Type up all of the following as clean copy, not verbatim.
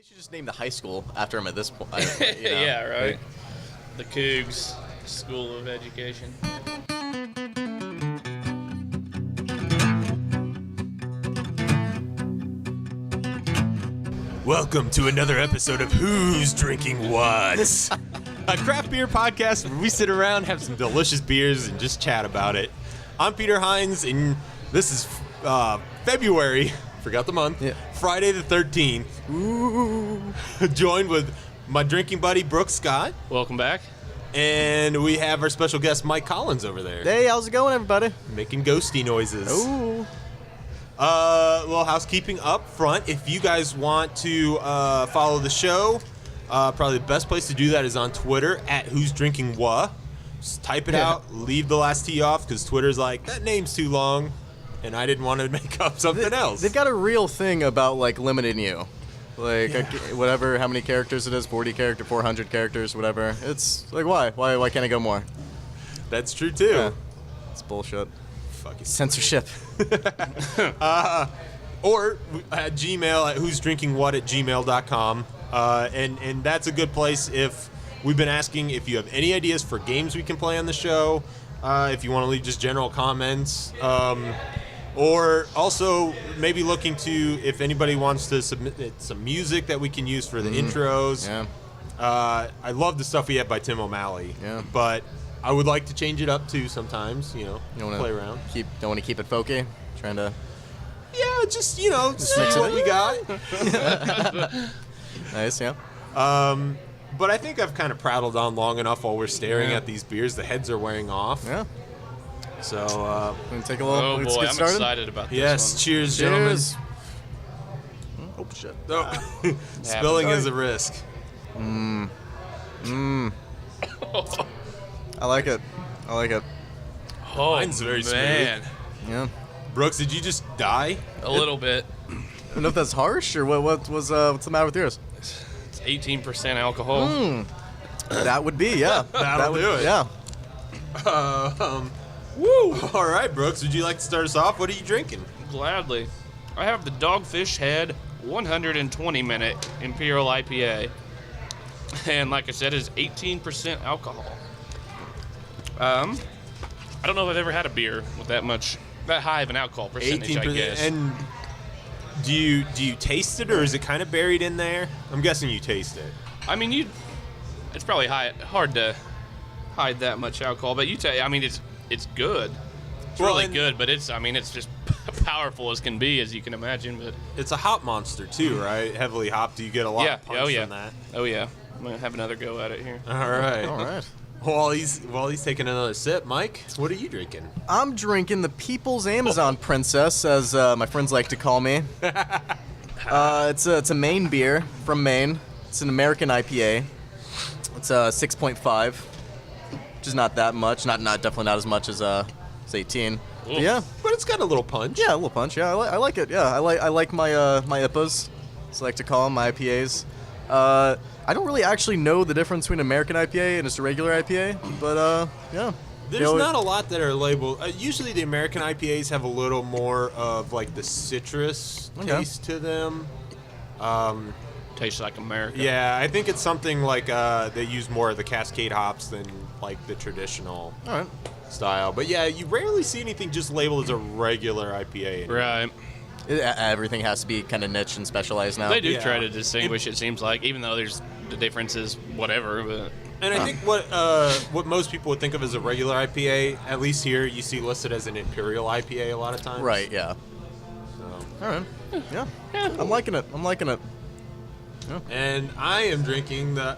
should just name the high school after him at this point. Yeah, right. The Cougs School of Education. Welcome to another episode of Who's Drinking What? A craft beer podcast where we sit around, have some delicious beers, and just chat about it. I'm Peter Hines, and this is February, forgot the month, Friday the 13th. Ooh. Joined with my drinking buddy, Brooke Scott. Welcome back. And we have our special guest, Mike Collins, over there. Hey, how's it going, everybody? Making ghosty noises. Ooh. Little housekeeping up front. If you guys want to follow the show, probably the best place to do that is on Twitter at Who's Drinking What. Just type it out, leave the last T off, because Twitter's like, that name's too long, and I didn't want to make up something else. They've got a real thing about, like, limiting you. Like, whatever, how many characters it is, 40 characters, 400 characters, whatever. It's like, why? Why can't I go more? That's true, too. Yeah. It's bullshit. Fucking censorship. Or at Gmail at who'sdrinkingwhat@gmail.com. And that's a good place if we've been asking if you have any ideas for games we can play on the show, if you want to leave just general comments, or also maybe looking to if anybody wants to submit some music that we can use for the intros. Yeah. I love the stuff we have by Tim O'Malley. Yeah. But I would like to change it up too sometimes, play around. Don't want to keep it folky? Trying to... Yeah, just see what we got. Nice, yeah. But I think I've kind of prattled on long enough while we're staring at these beers. The heads are wearing off. Yeah. So, we take a little... Oh, boy, I'm excited about this yes, one. cheers, gentlemen. Oh, shit. Oh. Spilling is a risk. I like it. Oh, Mine's very man. smooth. Yeah. Brooks, did you just die? A little bit. I don't know if that's harsh or what's the matter with yours? It's 18% alcohol. That would be, yeah. That'll do it. Yeah. Woo! All right, Brooks, would you like to start us off? What are you drinking? Gladly. I have the Dogfish Head 120-minute Imperial IPA. And like I said, it's 18% alcohol. I don't know if I've ever had a beer with that high of an alcohol percentage, 18%. I guess. And do you taste it, or is it kind of buried in there? I'm guessing you taste it. I mean, it's probably hard to hide that much alcohol, but it's good. It's really good, but it's just powerful as can be, as you can imagine. But it's a hop monster too, right? Heavily hopped. Do you get a lot of punch from that? Oh yeah. I'm gonna have another go at it here. All right. All right. While he's taking another sip, Mike, what are you drinking? I'm drinking the People's Amazon Princess, as my friends like to call me. It's a Maine beer from Maine. It's an American IPA. It's 6.5, which is not that much. Not definitely not as much as it's 18. But yeah, but it's got a little punch. Yeah, a little punch. Yeah, I like it. Yeah, I like my my IPAs, as I like to call them, my IPAs. I don't really actually know the difference between an American IPA and just a regular IPA, but yeah. There's not a lot that are labeled. Usually the American IPAs have a little more of like the citrus taste to them. Tastes like America. Yeah, I think it's something like they use more of the Cascade hops than like the traditional style. But yeah, you rarely see anything just labeled as a regular IPA anymore. Right. Everything has to be kind of niche and specialized now. They do try to distinguish, it seems like, even though there's the differences, whatever. But and I think what most people would think of as a regular IPA, at least here, you see listed as an Imperial IPA a lot of times. Right, yeah. So. All right. Yeah. I'm liking it. Yeah. And I am drinking the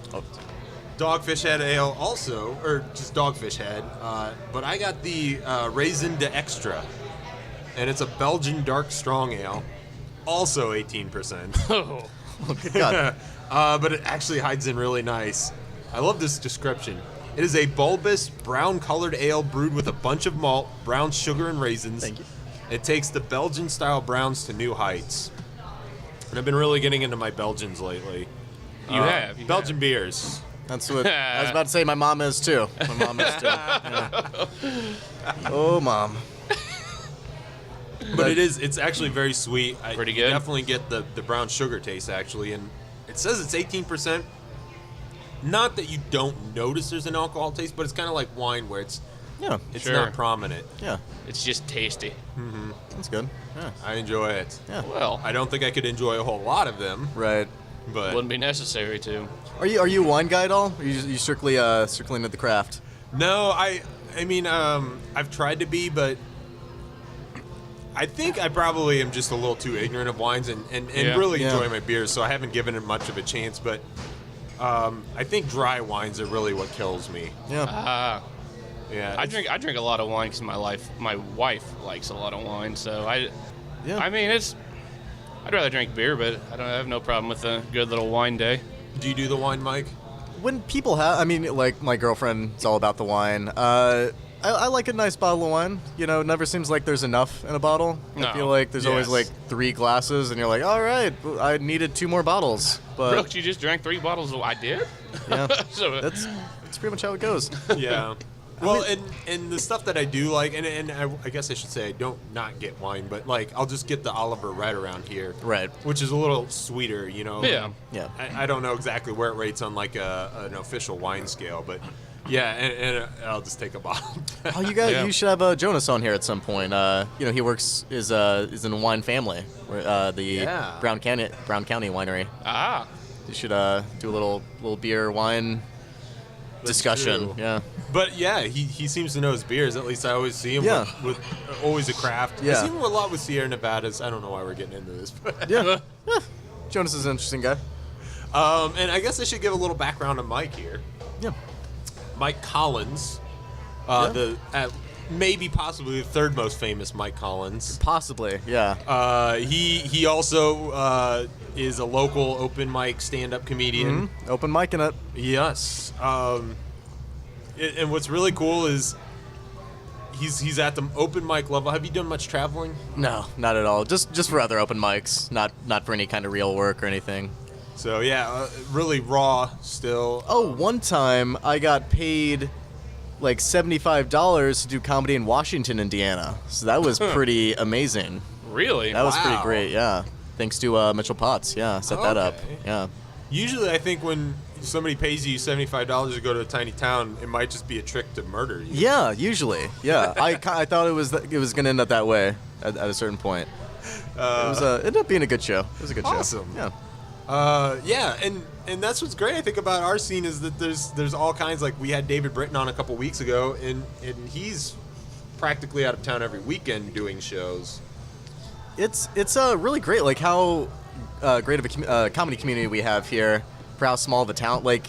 Dogfish Head Ale also, or just Dogfish Head, but I got the Raisin de Extra. And it's a Belgian dark strong ale, also 18%. oh, good God. But it actually hides in really nice. I love this description. It is a bulbous, brown-colored ale brewed with a bunch of malt, brown sugar, and raisins. Thank you. It takes the Belgian-style browns to new heights. And I've been really getting into my Belgians lately. You have. Belgian beers. That's what I was about to say. My mom is too. Yeah. Oh, Mom. But it's actually very sweet. Pretty You good. definitely get the brown sugar taste, actually. And It says it's 18%. Not that you don't notice there's an alcohol taste, but it's kind of like wine where it's Sure. not prominent. Yeah. It's just tasty. That's good. Yeah. I enjoy it. Yeah. Well, I don't think I could enjoy a whole lot of them, Right. but wouldn't be necessary to. Are you a wine guy at all? Or you strictly into the craft? no, I mean, I've tried to be, but I think I probably am just a little too ignorant of wines and Yeah. really Yeah. enjoy my beers, so I haven't given it much of a chance. But I think dry wines are really what kills me. Yeah. Yeah, I drink a lot of wine because my wife likes a lot of wine. So I mean, I'd rather drink beer, but I have no problem with a good little wine day. Do you do the wine, Mike? When people have, I mean, like my girlfriend's all about the wine. I like a nice bottle of wine. You know, it never seems like there's enough in a bottle. No. I feel like there's always Yes. like 3 glasses, and you're like, all right, I needed 2 more bottles. But Brooke, you just drank 3 bottles of. I did. yeah, So that's pretty much how it goes. Yeah. Well, and the stuff that I do like, and I guess I should say I don't not get wine, but like I'll just get the Oliver Red around here, Right. which is a little sweeter, you know. Yeah. Yeah. I don't know exactly where it rates on like an official wine scale, but yeah, and I'll just take a bottle. Oh, you should have Jonas on here at some point. You know, he is in the wine family, the Yeah. Brown County Winery. You should do a little beer wine discussion. true. Yeah. But yeah, he seems to know his beers. At least I always see him Yeah. with always a craft. Yeah. I see him a lot with Sierra Nevadas. I don't know why we're getting into this, but Yeah. Jonas is an interesting guy. and I guess I should give a little background on Mike here. Yeah. Mike Collins, maybe possibly the third most famous Mike Collins. Possibly. Yeah. He also is a local open mic stand-up comedian. Open mic in it. Yes. And what's really cool is he's at the open mic level. Have you done much traveling? No, not at all. Just for other open mics, not for any kind of real work or anything. So yeah, really raw still. Oh, one time I got paid like $75 to do comedy in Washington, Indiana. So that was pretty amazing. Really? That was pretty Wow. great, yeah. Thanks to Mitchell Potts, yeah, set that up. Okay. Yeah. Usually, I think when somebody pays you $75 to go to a tiny town, it might just be a trick to murder you. Yeah, usually. Yeah, I thought it was going to end up that way at a certain point. It ended up being a good show. It was a good Awesome. show. Yeah. Yeah, and that's what's great I think about our scene is that there's all kinds, like we had David Britton on a couple weeks ago, and he's practically out of town every weekend doing shows. It's really great, like how great of a comedy community we have here, for how small of a town. Like,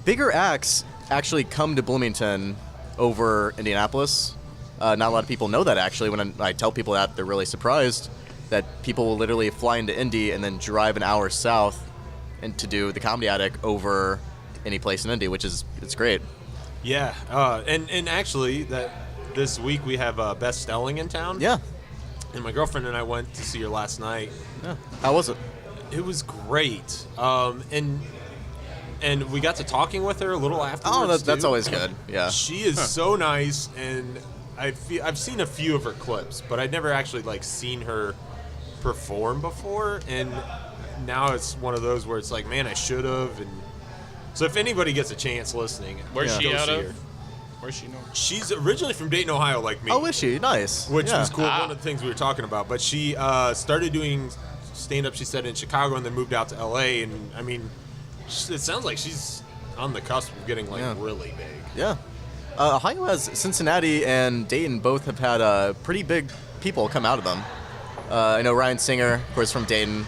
bigger acts actually come to Bloomington over Indianapolis. Not a lot of people know that, actually. When I tell people that, they're really surprised that people will literally fly into Indy and then drive an hour south and to do the Comedy Attic over any place in Indy, it's great. Yeah, and actually that this week we have Beth Stelling in town. Yeah. And my girlfriend and I went to see her last night. Yeah. How was it? It was great. And we got to talking with her a little afterwards. Oh, that's too. always good. Yeah. She is so nice, and I've seen a few of her clips, but I'd never actually like seen her perform before, and now it's one of those where it's like, man, I should have. And so if anybody gets a chance listening, Where's go she out see of? her. Where's she known? She's originally from Dayton, Ohio, like me. Oh, is she? Nice. Which Yeah. was cool. One of the things we were talking about. But she started doing stand-up, she said, in Chicago, and then moved out to L.A. And, I mean, it sounds like she's on the cusp of getting, like, Yeah. really big. Yeah. Ohio has Cincinnati and Dayton both have had pretty big people come out of them. I know Ryan Singer, of course, from Dayton.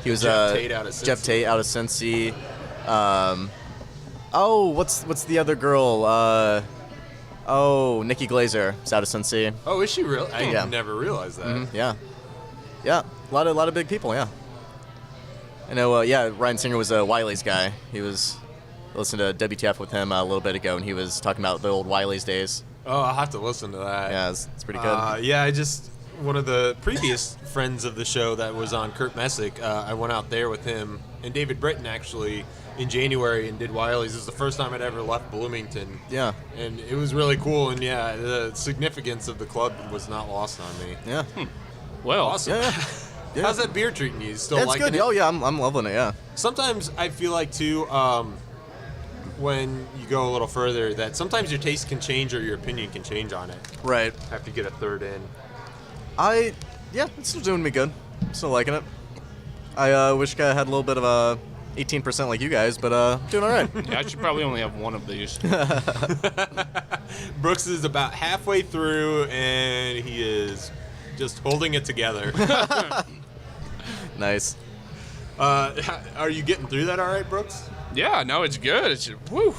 He was Jeff Tate out of Cincy. Jeff Tate out of Cincy. What's the other girl? Nikki Glazer is out of Cincy. Oh, is she real? I Yeah. never realized that. Mhm, yeah. Yeah. A lot of big people, yeah. I know, Ryan Singer was Wiley's guy. He was listening to WTF with him a little bit ago, and he was talking about the old Wiley's days. Oh, I'll have to listen to that. Yeah, it's pretty good. Yeah, one of the previous friends of the show that was on, Kurt Messick, I went out there with him and David Britton actually in January and did Wiley's. This is the first time I'd ever left Bloomington. Yeah. And it was really cool, and yeah, the significance of the club was not lost on me. Yeah. Well, Awesome. Yeah. Yeah. How's that beer treating you? Still It's liking good. it? Oh yeah, I'm loving it. Yeah. Sometimes I feel like too, when you go a little further, that sometimes your taste can change or your opinion can change on it. Right. After you get a third in. Yeah, it's still doing me good. Still liking it. I wish I had a little bit of a 18% like you guys, but doing all right. Yeah, I should probably only have one of these. Brooks is about halfway through, and he is just holding it together. Nice. Are you getting through that all right, Brooks? Yeah, no, it's good. It's woo.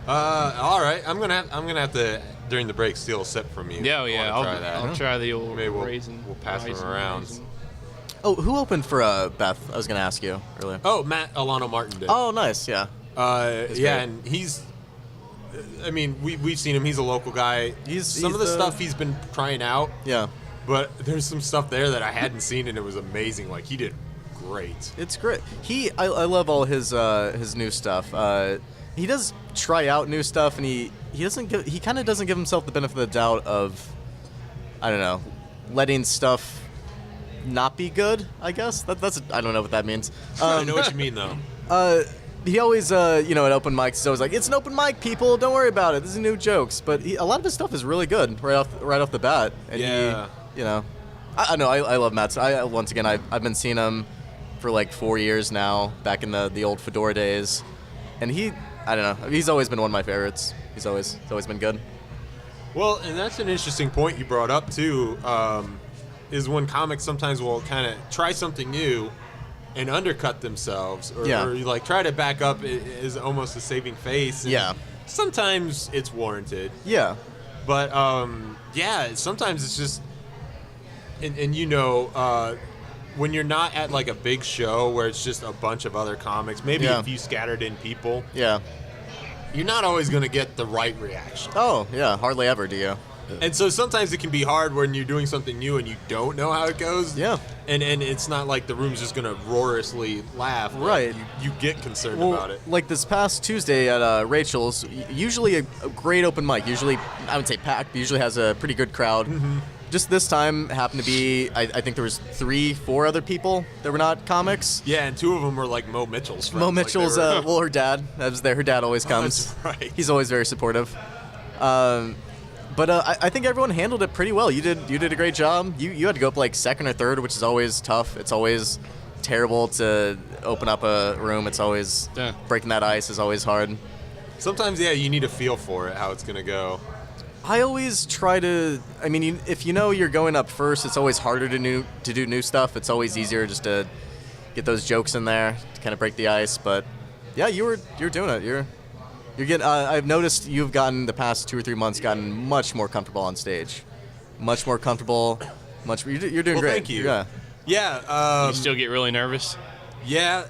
All right. I'm gonna have to during the break steal a sip from you. Yeah, I yeah. wanna try that. I'll try the old Maybe raisin. we'll pass them raisin, around. raisin. Oh, who opened for Beth? I was gonna ask you earlier. Oh, Matt Alano Martin did. Oh, nice. Yeah. Yeah, great. and he's. I mean, we've seen him. He's a local guy. Some of the stuff he's been trying out. Yeah. But there's some stuff there that I hadn't seen, and it was amazing. Like, he did great. It's great. I love all his new stuff. He does try out new stuff, and he kind of doesn't give himself the benefit of the doubt of, I don't know, letting stuff not be good. I guess that's I don't know what that means. I know what you mean, though. He always, at open mics, he's always like, "It's an open mic, people. Don't worry about it. This is new jokes." But a lot of his stuff is really good right off the bat. And Yeah. I know. I love Matt. Once again, I've been seeing him for like 4 years now, back in the old Fedora days, and I don't know. He's always been one of my favorites. He's always been good. Well, and that's an interesting point you brought up, too, is when comics sometimes will kind of try something new and undercut themselves, or like try to back up is almost a saving face. And Yeah. Sometimes it's warranted. Yeah. But, sometimes it's just, and when you're not at like a big show where it's just a bunch of other comics, maybe a few scattered in people, Yeah. you're not always going to get the right reaction. Oh, yeah. Hardly ever do you. And so sometimes it can be hard when you're doing something new and you don't know how it goes. Yeah. And it's not like the room's just going to roarously laugh. Right. You get concerned about it. Like this past Tuesday at Rachel's, usually a great open mic. Usually, I would say packed, but usually has a pretty good crowd. Mm-hmm. Just this time happened to be, I think there was 3-4 other people that were not comics. Yeah, and 2 of them were like Mo Mitchell's friends. Mo Mitchell's, her dad. That was there. Her dad always comes. That's right. He's always very supportive. But I think everyone handled it pretty well. You did a great job. You had to go up like second or third, which is always tough. It's always terrible to open up a room. It's always breaking that ice is always hard. Sometimes, you need a feel for it, how it's going to go. I always try to. I mean, if you know you're going up first, it's always harder to do new stuff. It's always easier just to get those jokes in there to kind of break the ice. But yeah, you're doing it. You're getting. I've noticed you've gotten the past 2 or 3 months gotten much more comfortable on stage, much more comfortable. You're doing great. Thank you. Yeah. Yeah. You still get really nervous? Yeah,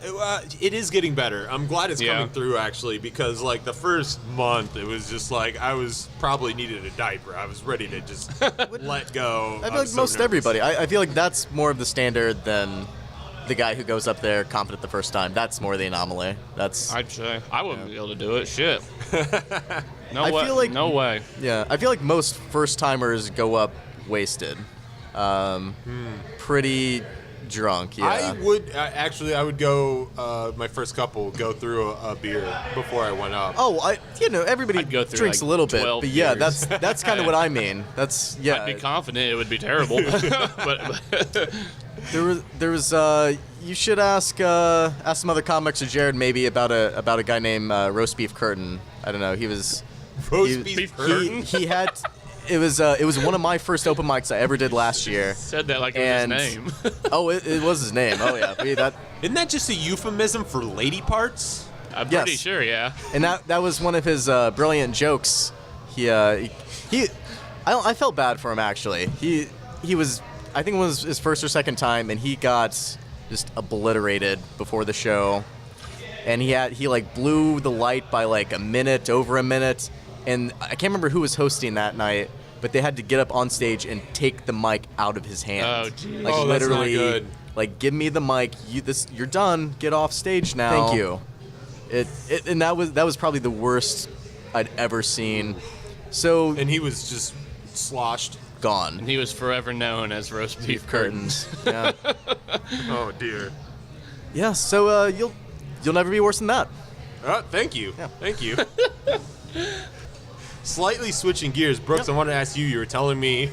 it is getting better. I'm glad it's coming through, actually, because, like, the first month, it was just like I was probably needed a diaper. I was ready to just let go. I feel like most nervous. everybody. I feel like that's more of the standard than the guy who goes up there confident the first time. That's more the anomaly. That's. I'd say I wouldn't be able to do it. Shit. No I way. feel like- no way. Yeah, I feel like most first timers go up wasted. Pretty drunk, yeah. I would I would go. My first couple go through a beer before I went up. Oh, everybody I'd go through, drinks like, a little bit, 12 but yeah, beers. that's kind of what I mean. That's I'd be confident it would be terrible. but There was you should ask some other comics or Jared maybe about a guy named Roast Beef Curtin. I don't know. He was Roast beef curtain. He had. It was one of my first open mics I ever did last year. said that like it was his name. Oh, it was his name. Oh yeah, Isn't that just a euphemism for lady parts? I'm pretty Yes. sure, yeah. And that was one of his brilliant jokes. I felt bad for him actually. He was, I think it was his first or second time, and he got just obliterated before the show. And he like blew the light by like over a minute, and I can't remember who was hosting that night, but they had to get up on stage and take the mic out of his hand. Oh, geez. Like Oh, that's not literally, good. like give me the mic. You're done. Get off stage now. Thank you. And that was probably the worst I'd ever seen. So And he was just sloshed. gone. And he was forever known as roast beef curtains. Yeah. Oh dear. Yeah. So you'll never be worse than that. Thank you. Yeah. Thank you. Slightly switching gears, Brooks, I wanted to ask you. You were telling me.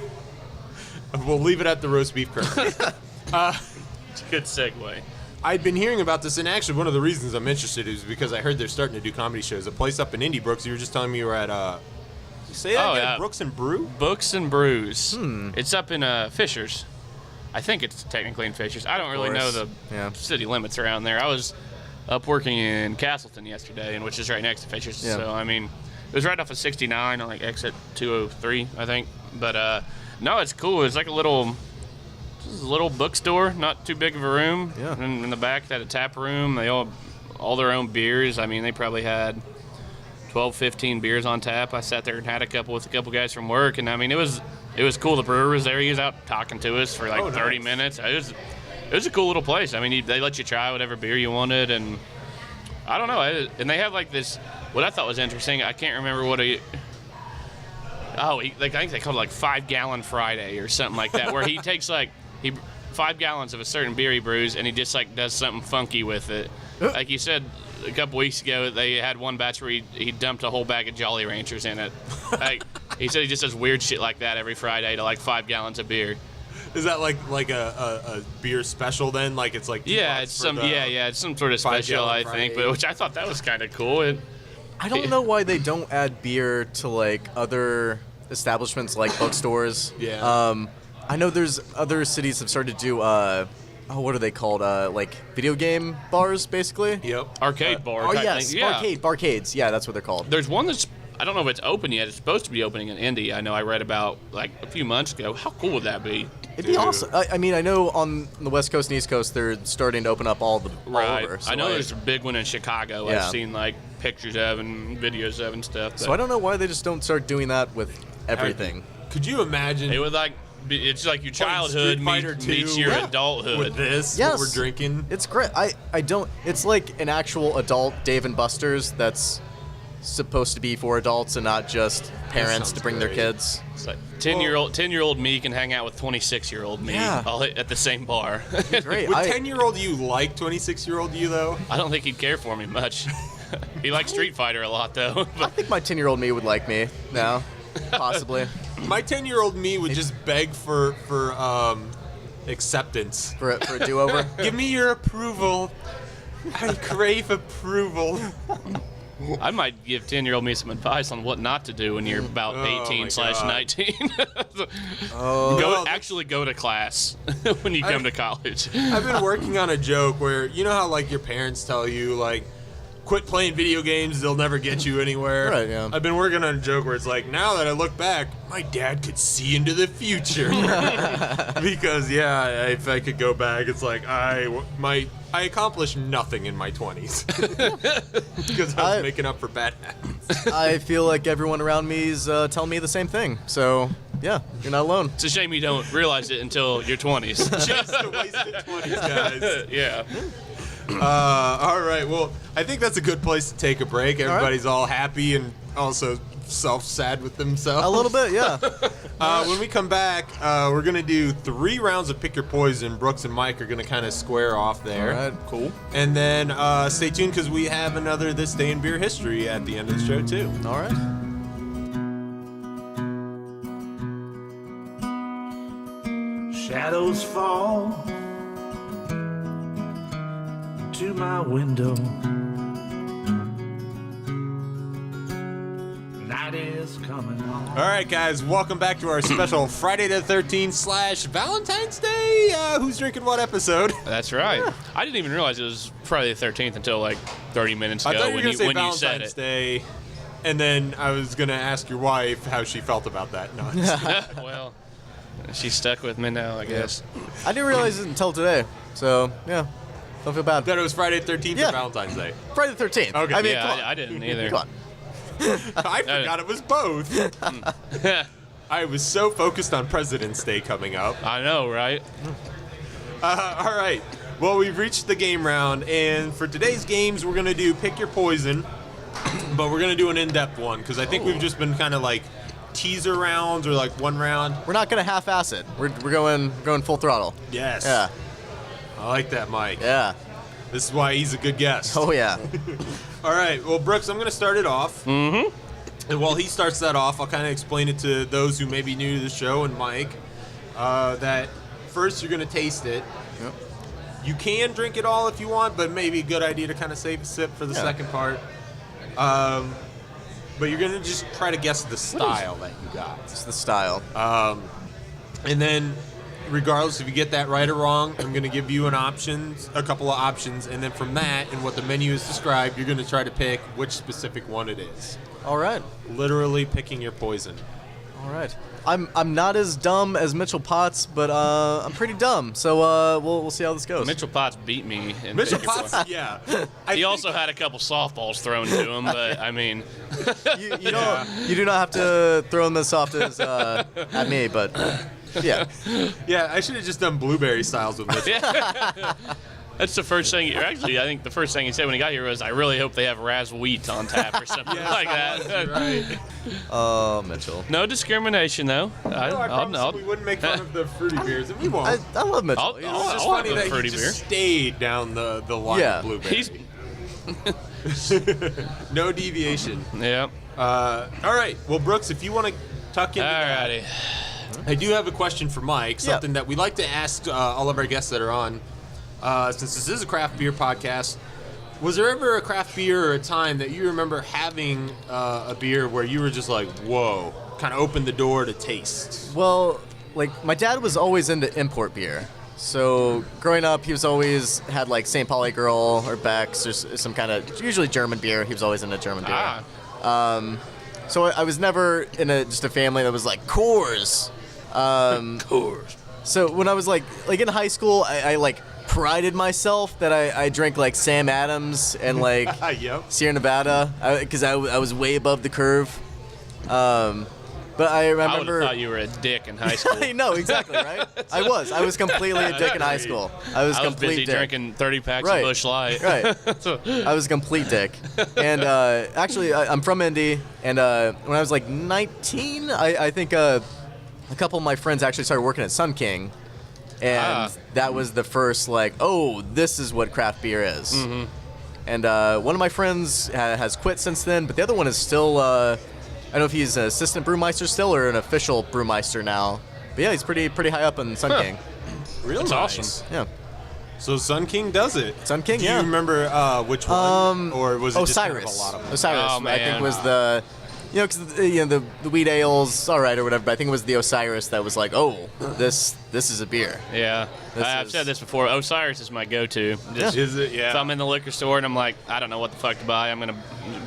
We'll leave it at the roast beef curtains. It's a good segue. I'd been hearing about this, and actually one of the reasons I'm interested is because I heard they're starting to do comedy shows. A place up in Indy, Brooks. You were just telling me you were at say that again? Yeah. Brooks and Brew. Books and Brews. It's up in Fishers. I think it's technically in Fishers. I don't really know the city limits around there. I was up working in Castleton yesterday, and which is right next to Fishers. Yeah. So I mean, it was right off of 69 on like exit 203, I think. But no, it's cool. It's like a little bookstore, not too big of a room. Yeah. And in the back, they had a tap room. They all their own beers. I mean, they probably had 12, 15 beers on tap. I sat there and had a couple with a couple guys from work, and I mean, it was cool. The brewer was there. He was out talking to us for like 30 minutes. It was a cool little place. I mean, they let you try whatever beer you wanted, and I don't know. And they have like this. What I thought was interesting. I can't remember what I think they called it like 5 Gallon Friday or something like that, where he takes 5 gallons of a certain beer he brews, and he just like does something funky with it. Like you said a couple weeks ago, they had one batch where he dumped a whole bag of Jolly Ranchers in it. Like he said, he just does weird shit like that every Friday to like 5 gallons of beer. Is that like a beer special then? Like it's like it's some it's some sort of special, I think, but which I thought that was kind of cool. I don't know why they don't add beer to like other establishments like bookstores. Yeah. I know there's other cities have started to do what are they called? Like video game bars, basically. Yep. Arcade bar. Oh type yes, thing. Yeah. barcades. Yeah, that's what they're called. There's one that's, I don't know if it's open yet. It's supposed to be opening in Indy. I know I read about like a few months ago. How cool would that be? It'd be awesome. I mean, I know on the West Coast and East Coast they're starting to open up all over. So I know there's a big one in Chicago. Yeah. I've seen like pictures of and videos of and stuff. So I don't know why they just don't start doing that with everything. Could you imagine? It would it's like your childhood meets your adulthood. With this, Yes. what we're drinking. It's great. I don't. It's like an actual adult Dave and Buster's that's supposed to be for adults and not just parents to bring their kids. It's like 10-year-old me can hang out with 26-year-old me all at the same bar. Great. Would 10-year-old you like 26-year-old you though? I don't think he'd care for me much. He likes Street Fighter a lot though. I think my 10-year-old me would like me now, possibly. My 10-year-old me would just beg for acceptance. For a do-over. Give me your approval. I crave approval. I might give 10-year-old me some advice on what not to do when you're about 18/19. Actually go to class when you come to college. I've been working on a joke where, you know how like your parents tell you like, quit playing video games, they'll never get you anywhere. Right, yeah. I've been working on a joke where it's like, now that I look back, my dad could see into the future. Because, if I could go back, it's like, I accomplished nothing in my 20s. Because I was making up for bad habits. I feel like everyone around me is telling me the same thing. So, yeah, you're not alone. It's a shame you don't realize it until your 20s. Just a wasted 20s, guys. Yeah. All right, well, I think that's a good place to take a break. Everybody's all happy and also self-sad with themselves. A little bit, yeah. When we come back, we're going to do 3 rounds of Pick Your Poison. Brooks and Mike are going to kind of square off there. All right, cool. And then stay tuned because we have another This Day in Beer History at the end of the show, too. All right. Shadows fall to my window. Night is coming on. All right, guys, welcome back to our special Friday the 13th / Valentine's Day. Who's drinking what episode? That's right. Yeah. I didn't even realize it was Friday the 13th until like 30 minutes ago I thought you were going to say when you said Valentine's it. Day, and then I was going to ask your wife how she felt about that. No, Well, she's stuck with me now, I guess. I didn't realize it until today. So, yeah. Don't feel bad. that it was Friday the 13th Yeah. or Valentine's Day. Friday the 13th. Okay. I mean, Yeah, come on. I didn't either. Come on. I forgot it was both. I was so focused on President's Day coming up. I know, right? All right. Well, we've reached the game round, and for today's games, we're going to do Pick Your Poison, but we're going to do an in-depth one, because I think we've just been kind of like teaser rounds or like one round? We're not gonna half-ass it. We're going full throttle. Yes. Yeah. I like that, Mike. Yeah. This is why he's a good guest. Oh yeah. All right. Well, Brooks, I'm going to start it off. Mm-hmm. And while he starts that off, I'll kind of explain it to those who may be new to the show and Mike. That first you're going to taste it. Yep. You can drink it all if you want, but maybe a good idea to kind of save a sip for the second part. But you're going to just try to guess the style that you got. It's the style. And then, regardless if you get that right or wrong, I'm going to give you a couple of options, and then from that and what the menu is described, you're going to try to pick which specific one it is. All right. Literally picking your poison. All right. I'm not as dumb as Mitchell Potts, but I'm pretty dumb. So we'll see how this goes. Mitchell Potts beat me. Mitchell Potts, yeah. He also had a couple softballs thrown to him, but I mean, You do not have to throw them as soft as at me, but yeah. Yeah, I should have just done blueberry styles with Mitchell. that's the first thing. Actually, I think the first thing he said when he got here was, "I really hope they have Raz wheat on tap or something like that." Right. Oh, Mitchell. No discrimination, though. No, I promise we wouldn't make fun of the fruity beers, and we won't. I love Mitchell. I'll- It's I'll- just I'll funny have a that fruity he beer. just stayed down the line Yeah. of blueberry. He's No deviation. yeah. All right. Well, Brooks, if you want to tuck into that, Alrighty. I do have a question for Mike, something that we like to ask all of our guests that are on. Since this is a craft beer podcast, was there ever a craft beer or a time that you remember having a beer where you were just like, whoa, kind of opened the door to taste? Well, like my dad was always into import beer. So growing up, he was always had like St. Pauli Girl or Beck's or some kind of usually German beer. He was always into German beer. So I was never in just a family that was like Coors. Coors. So when I was like in high school, I like prided myself that I drank like Sam Adams and like Yep. Sierra Nevada because I was way above the curve. But I I would remember. have thought you were a dick in high school. I know exactly, right? I was completely a dick in high school. I was I was complete busy dick. drinking 30 packs Right. of Busch Light. Right. I was a complete dick. And actually, I'm from Indy, and when I was like 19, I think a couple of my friends actually started working at Sun King, and that was the first like, oh, this is what craft beer is. Mm-hmm. And one of my friends has quit since then, but the other one is still. I don't know if he's an assistant brewmeister still or an official brewmeister now. But yeah, he's pretty high up in Sun King. Real That's nice. awesome. Yeah. So Sun King does it. Sun King, Do yeah. you remember which one? Or was it just kind of Osiris. a lot of them? Osiris, Oh, I think man. was the, because the wheat ale's all right or whatever. But I think it was the Osiris that was like, oh, this is a beer. Yeah. I've is- said this before. Osiris is my go-to. Just, Is it? Yeah. If I'm in the liquor store and I'm like, I don't know what the fuck to buy, I'm going to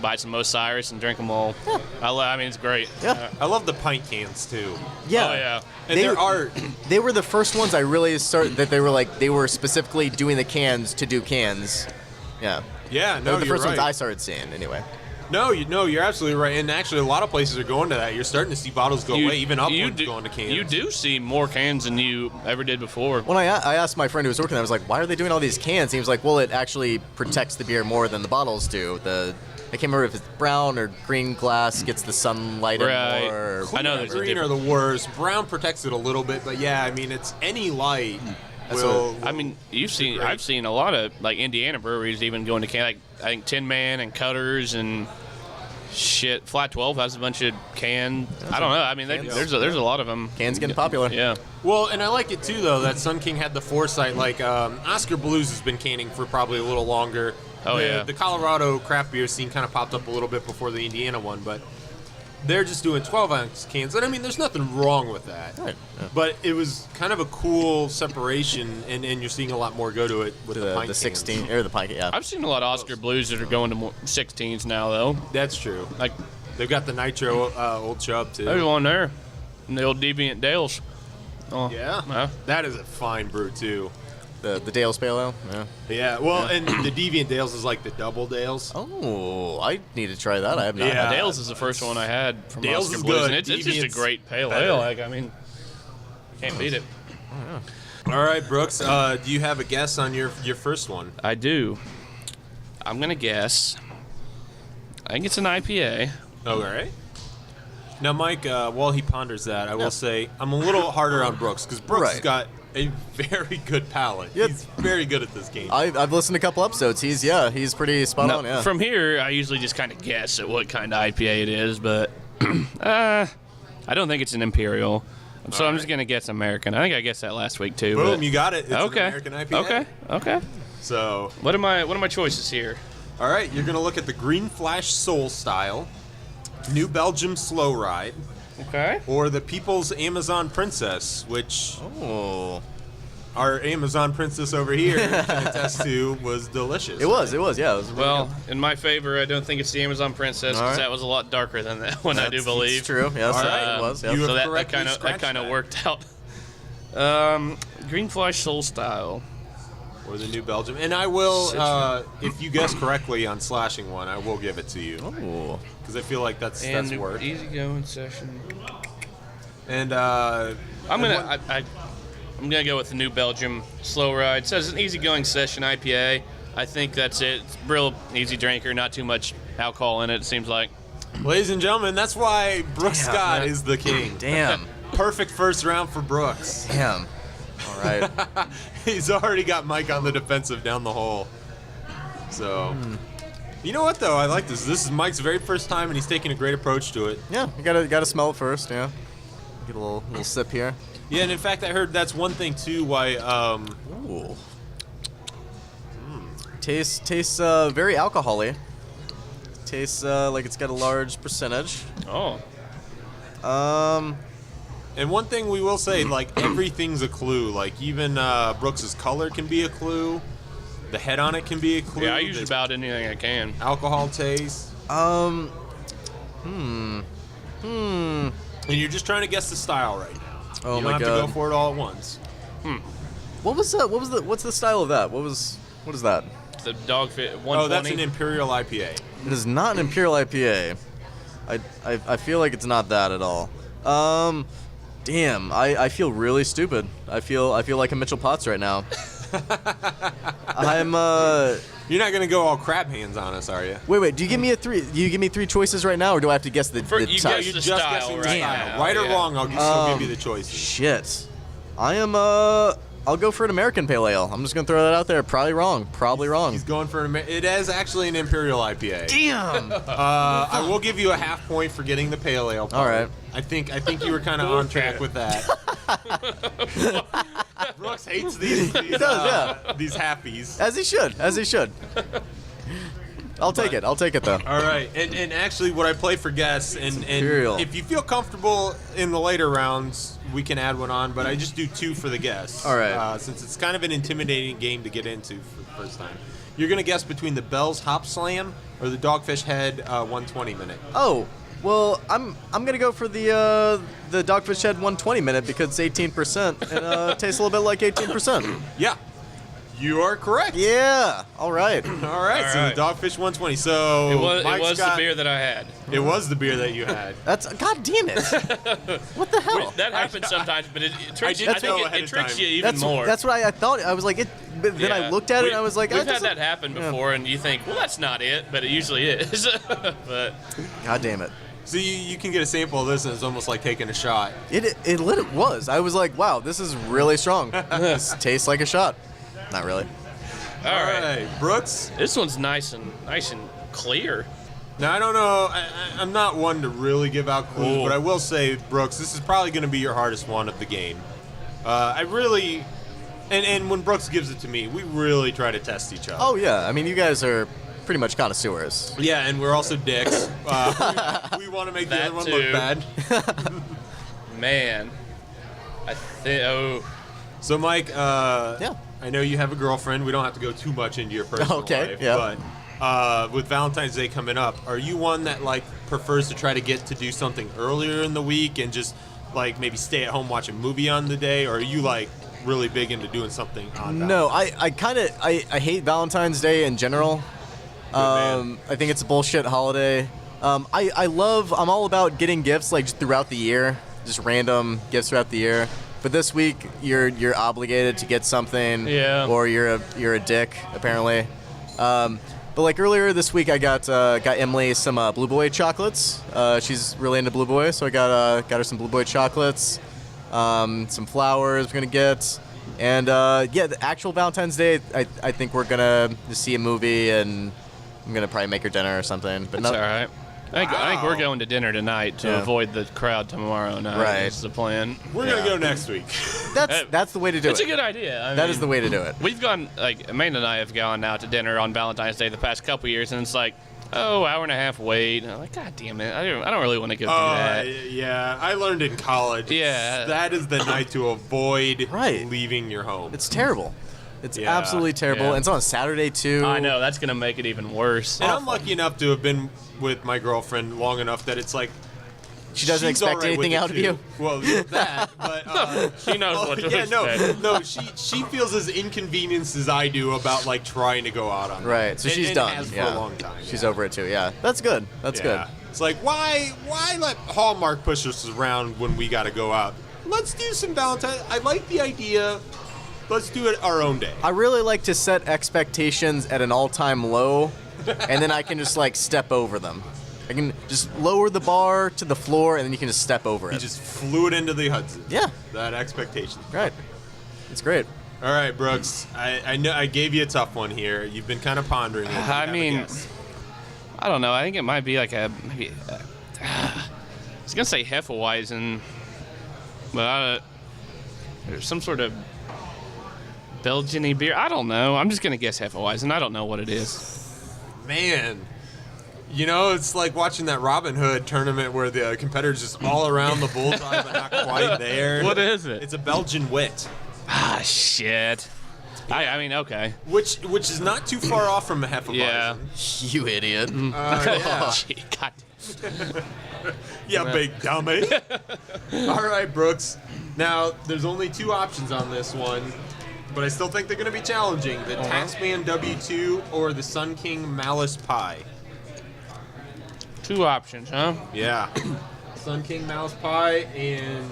buy some Osiris and drink them all. I mean, it's great. Yeah. I love the pint cans too. Yeah. Oh, yeah. And there are They were the first ones I really started that they were specifically doing the cans to do cans. Yeah. Yeah, They no, were the you're first ones right. I started seeing anyway. No, you're absolutely right. And actually, a lot of places are going to that. You're starting to see bottles go away, even upwards going to cans. You do see more cans than you ever did before. When I asked my friend who was working there, I was like, why are they doing all these cans? He was like, well, it actually protects the beer more than the bottles do. I can't remember if it's brown or green glass gets the sunlight in Right. more. I know there's a Green are difference. the worst. Brown protects it a little bit, but yeah, I mean, it's any light That's will. I mean, great. I've seen a lot of like Indiana breweries even going to can. Like I think Tin Man and Cutters and shit. Flat 12 has a bunch of can. I don't know. I mean, there's a lot of them. Cans getting popular. Yeah. Well, and I like it too, though, that Sun King had the foresight. Like Oscar Blues has been canning for probably a little longer. Oh, yeah. The Colorado craft beer scene kind of popped up a little bit before the Indiana one, but they're just doing 12-ounce cans. And I mean, there's nothing wrong with that. Right, yeah. But it was kind of a cool separation, and you're seeing a lot more go to it with the pint The cans. 16 or the pint. Yeah. I've seen a lot of Oscar Blues that are going to more 16s now, though. That's true. Like, They've got the Nitro Old Chub, too. there's one there. And the old Deviant Dales. Oh, Yeah? That is a fine brew, too. The Dale's Pale Ale. Yeah. Yeah, well, and the Deviant Dales is like the double Dales. Oh, I need to try that. I have not. Yeah. had that. Dales is the first one I had from Dales Oscar is Blues, good. and it's just a Deviant's great pale better. ale. Like, I mean, can't beat it. All right, Brooks, do you have a guess on your first one? I do. I'm gonna guess. I think it's an IPA. Oh, all right. Now, Mike, while he ponders that, I will say I'm a little harder on Brooks because Brooks has got a very good palate. Yep. He's very good at this game. I've listened to a couple episodes. He's pretty spot on. Yeah. From here, I usually just kind of guess at what kind of IPA it is, but I don't think it's an Imperial. So I'm just going to guess American. I think I guessed that last week, too. Boom, but... you got it. It's okay. an American IPA. Okay. So, what are my choices here? all right, you're going to look at the Green Flash Soul Style, New Belgium Slow Ride, Okay. or the People's Amazon Princess, which Oh. our Amazon Princess over here can attest to was delicious. It was. Yeah. It was really Well, good. in my favor, I don't think it's the Amazon Princess All because right. that was a lot darker than that one, I do believe. It's true. Yes, All right. it was. You Yep. have So that correctly kind scratched of that. worked out. Green Flash Soul Style. Or the New Belgium. And I will, if you guess correctly on slashing one, I will give it to you. Oh. Because I feel like that's And worth. easygoing session. And I'm gonna go with the New Belgium Slow Ride. It says an easygoing session IPA. I think that's it. It's real easy drinker, not too much alcohol in it. It seems like. ladies and gentlemen, that's why Brooks Damn, Scott man. is the king. Damn. Perfect first round for Brooks. Damn. All right. He's already got Mike on the defensive down the hole. So, you know what though? I like this. This is Mike's very first time, and he's taking a great approach to it. Yeah. You gotta smell it first. Yeah. Get a little sip here. Yeah, and in fact, I heard that's one thing too. Why? Ooh. Tastes very alcohol-y. Tastes like it's got a large percentage. Oh. And one thing we will say, like everything's a clue. Like even Brooks's color can be a clue. The head on it can be a clue. Yeah, I use The about anything I can. alcohol taste. And you're just trying to guess the style right now. Oh you don't my have God. to go for it all at once. What's the style of that? What is that? The Dogfish 120. Oh, that's an Imperial IPA. It is not an Imperial IPA. I feel like it's not that at all. Damn, I feel really stupid. I feel like a Mitchell Potts right now. I'm You're not gonna go all crab hands on us, are you? Wait, do you give me three choices right now, or do I have to guess the You type? guess You're the just style guessing the right style. now, Right or yeah. wrong, I'll still give you the choices. Shit. I am I'll go for an American Pale Ale. I'm just gonna throw that out there. Probably wrong. He's going for it is actually an Imperial IPA. Damn. I will give you a half point for getting the pale ale. All right. I think you were kind of on track with that. Brooks hates these these happies. As he should. I'll take it though. All right, and actually, what I play for guests, and Imperial. if you feel comfortable in the later rounds, we can add one on. But I just do two for the guests. All right. Since it's kind of an intimidating game to get into for the first time, you're gonna guess between the Bell's Hop Slam or the Dogfish Head 120 minute. Oh, well, I'm gonna go for the Dogfish Head 120 minute because it's 18% and tastes a little bit like 18%. Yeah, you are correct. Yeah. All right. All right. All So right. the Dogfish 120. So It was Mike's the got- beer that I had. It was the beer that you had. That's God damn it. What the hell? That happens sometimes, but it tricks you. did I think know ahead it of tricks time. you even more. That's what I thought. I was like it. But then I Yeah. looked at it and I was like, we've that had that doesn't- happen before, and you think, well, that's not it, but it usually is. But God damn it. So you can get a sample of this, and it's almost like taking a shot. It was. I was like, wow, this is really strong. This tastes like a shot. Not really. all right, Brooks. this one's nice and clear. Now I don't know. I'm not one to really give out clues, Ooh. but I will say, Brooks, this is probably going to be your hardest one of the game. I really, and when Brooks gives it to me, we really try to test each other. Oh yeah. I mean, you guys are pretty much connoisseurs. Yeah, and we're also dicks. We want to make the That other one too. look bad. Man, I think. Oh, So, Mike, Yeah. I know you have a girlfriend. We don't have to go too much into your personal Okay, life. yeah. But with Valentine's Day coming up, are you one that like prefers to try to get to do something earlier in the week and just like maybe stay at home watch a movie on the day, or are you like really big into doing something on No, I kind of I hate Valentine's Day in general. man. I think it's a bullshit holiday. I'm all about getting gifts like just throughout the year, just random gifts throughout the year. But this week you're obligated to get something, Yeah. or you're a dick apparently. But But like earlier this week, I got Emily some Blue Boy chocolates. She's really into Blue Boy, so I got her some Blue Boy chocolates, some flowers we're gonna get, and the actual Valentine's Day, I think we're gonna just see a movie, and I'm gonna probably make her dinner or something. But That's all right. I think we're going to dinner tonight to avoid the crowd tomorrow night. Right. That's the plan. We're gonna go next week. That's the way to do it. It's a good idea. That is the way to do it. We've gone, like, Maine and I have gone out to dinner on Valentine's Day the past couple years, and it's like, hour and a half wait. And I'm like, God damn it. I don't really want to go through that. Yeah, I learned in college. Yeah. That is the night to avoid Right. leaving your home. It's terrible. It's Yeah. absolutely terrible. Yeah. And it's on a Saturday too. I know. That's going to make it even worse. And I'm lucky enough to have been with my girlfriend long enough that it's like She doesn't she's expect all right with anything it, out of too. you. Well, that, but She knows what to yeah, expect. no. She feels as inconvenienced as I do about like trying to go out on. Right. So And- she's and done. has for yeah. a long time. She's yeah. over it too. Yeah. That's good. That's good. Yeah. It's like why let Hallmark push us around when we got to go out? Let's do some Valentine. I like the idea. Let's do it our own day. I really like to set expectations at an all-time low, and then I can just like step over them. I can just lower the bar to the floor, and then you can just step over it. You just flew it into the Hudson. Yeah. That expectation. Right. It's great. All right, Brooks. I know I gave you a tough one here. You've been kind of pondering it. Do you I have a mean, guess? I don't know. I think it might be like I was going to say Hefeweizen, but there's some sort of Belgian-y beer. I don't know. I'm just going to guess Hefeweizen. I don't know what it is. Man, you know, it's like watching that Robin Hood tournament where the competitors just all around the bullseye, but not quite there. What is it? It's a Belgian wit, Ah, shit. I mean, okay. which is not too far off from a Hefeweizen. Yeah. You idiot. Yeah. Oh, gee, God. Yeah, big dummy. All right, Brooks. Now, there's only two options on this one, but I still think they're going to be challenging. The Taxman W2 or the Sun King Malice Pie. Two options, huh? Yeah. Sun King Malice Pie and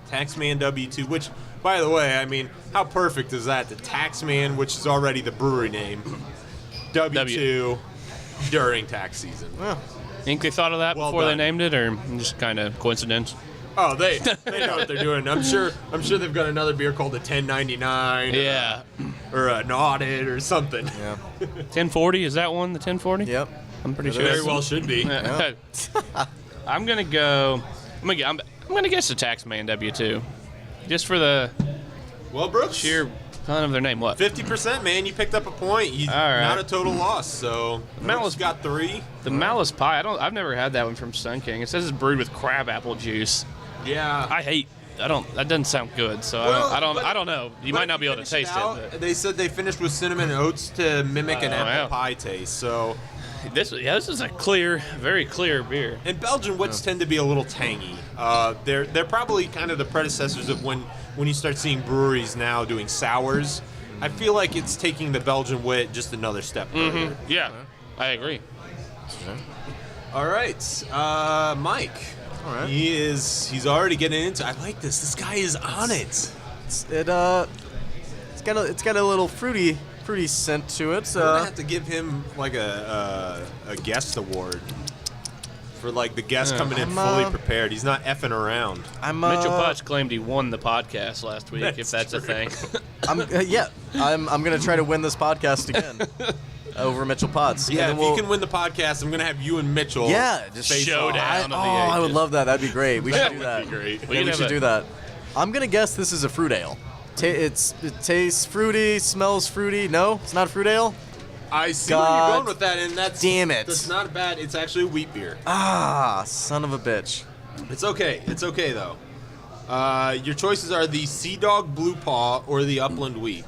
Taxman W2, which, by the way, I mean, how perfect is that? The Taxman, which is already the brewery name, W2 during tax season. Think they thought of that Well before they done. named it, or just kind of coincidence? Oh, they know what they're doing. I'm sure they've got another beer called the 1099. Yeah. Or an audit or something. Yeah. 1040, is that one, the 1040? Yep. I'm pretty It sure. Very is. well should be. I'm gonna go. I'm gonna guess the Taxman W2, just for the Well, Brooks, sheer fun of their name. What? 50%, man. You picked up a point. All right. Not a total loss. So Malice- Brooks got 3. The Malice Pie. I've never had that one from Sun King. It says it's brewed with crab apple juice. Yeah. That doesn't sound good. So Well, I but- don't know. You But might if not be able to finish taste out, it. But They said they finished with cinnamon and oats to mimic an Oh, apple yeah. pie taste. So, this is a very clear beer. and Belgian wits tend to be a little tangy. They're probably kind of the predecessors of when you start seeing breweries now doing sours. I feel like it's taking the Belgian wit just another step further. Yeah, I agree. All right, Mike. All right. He's already getting into. I like this. This guy is on it. It's got a little fruity scent to it. We're gonna have to give him like a guest award for like the guest coming in I'm, fully prepared. He's not effing around. I'm Mitchell Putz claimed he won the podcast last week, if that's a thing. I'm gonna try to win this podcast again over Mitchell Potts. Yeah, And if then you can win the podcast, I'm gonna have you and Mitchell. just face showdown. off. Down of the I would ages. love that. That'd be great. We should do would that. be great. Yeah, We we could should have do a- that. I'm gonna guess this is a fruit ale. It tastes fruity, smells fruity. No, it's not a fruit ale. I see where God you're going with that, and that's damn it. That's not bad. It's actually a wheat beer. Ah, son of a bitch. It's okay. It's okay though. Your choices are the Sea Dog Blue Paw or the Upland Wheat.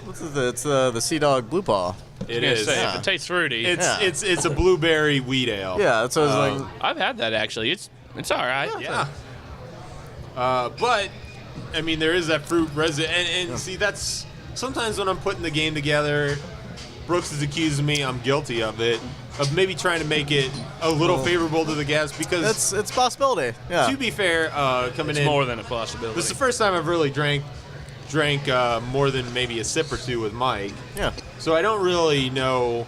It's the Sea Dog Blue Paw. It Yeah, is. say, yeah. if it tastes fruity. It's a blueberry wheat ale. Yeah, that's what I was like. I've had that actually. It's all right. Yeah. But I mean, there is that fruit resin, and see, that's sometimes when I'm putting the game together. Brooks is accusing me, I'm guilty of it, of maybe trying to make it a little favorable to the guests because, It's a possibility. Yeah. to be fair, coming It's in, more than a possibility. this is the first time I've really drank more than maybe a sip or two with Mike. Yeah. So I don't really know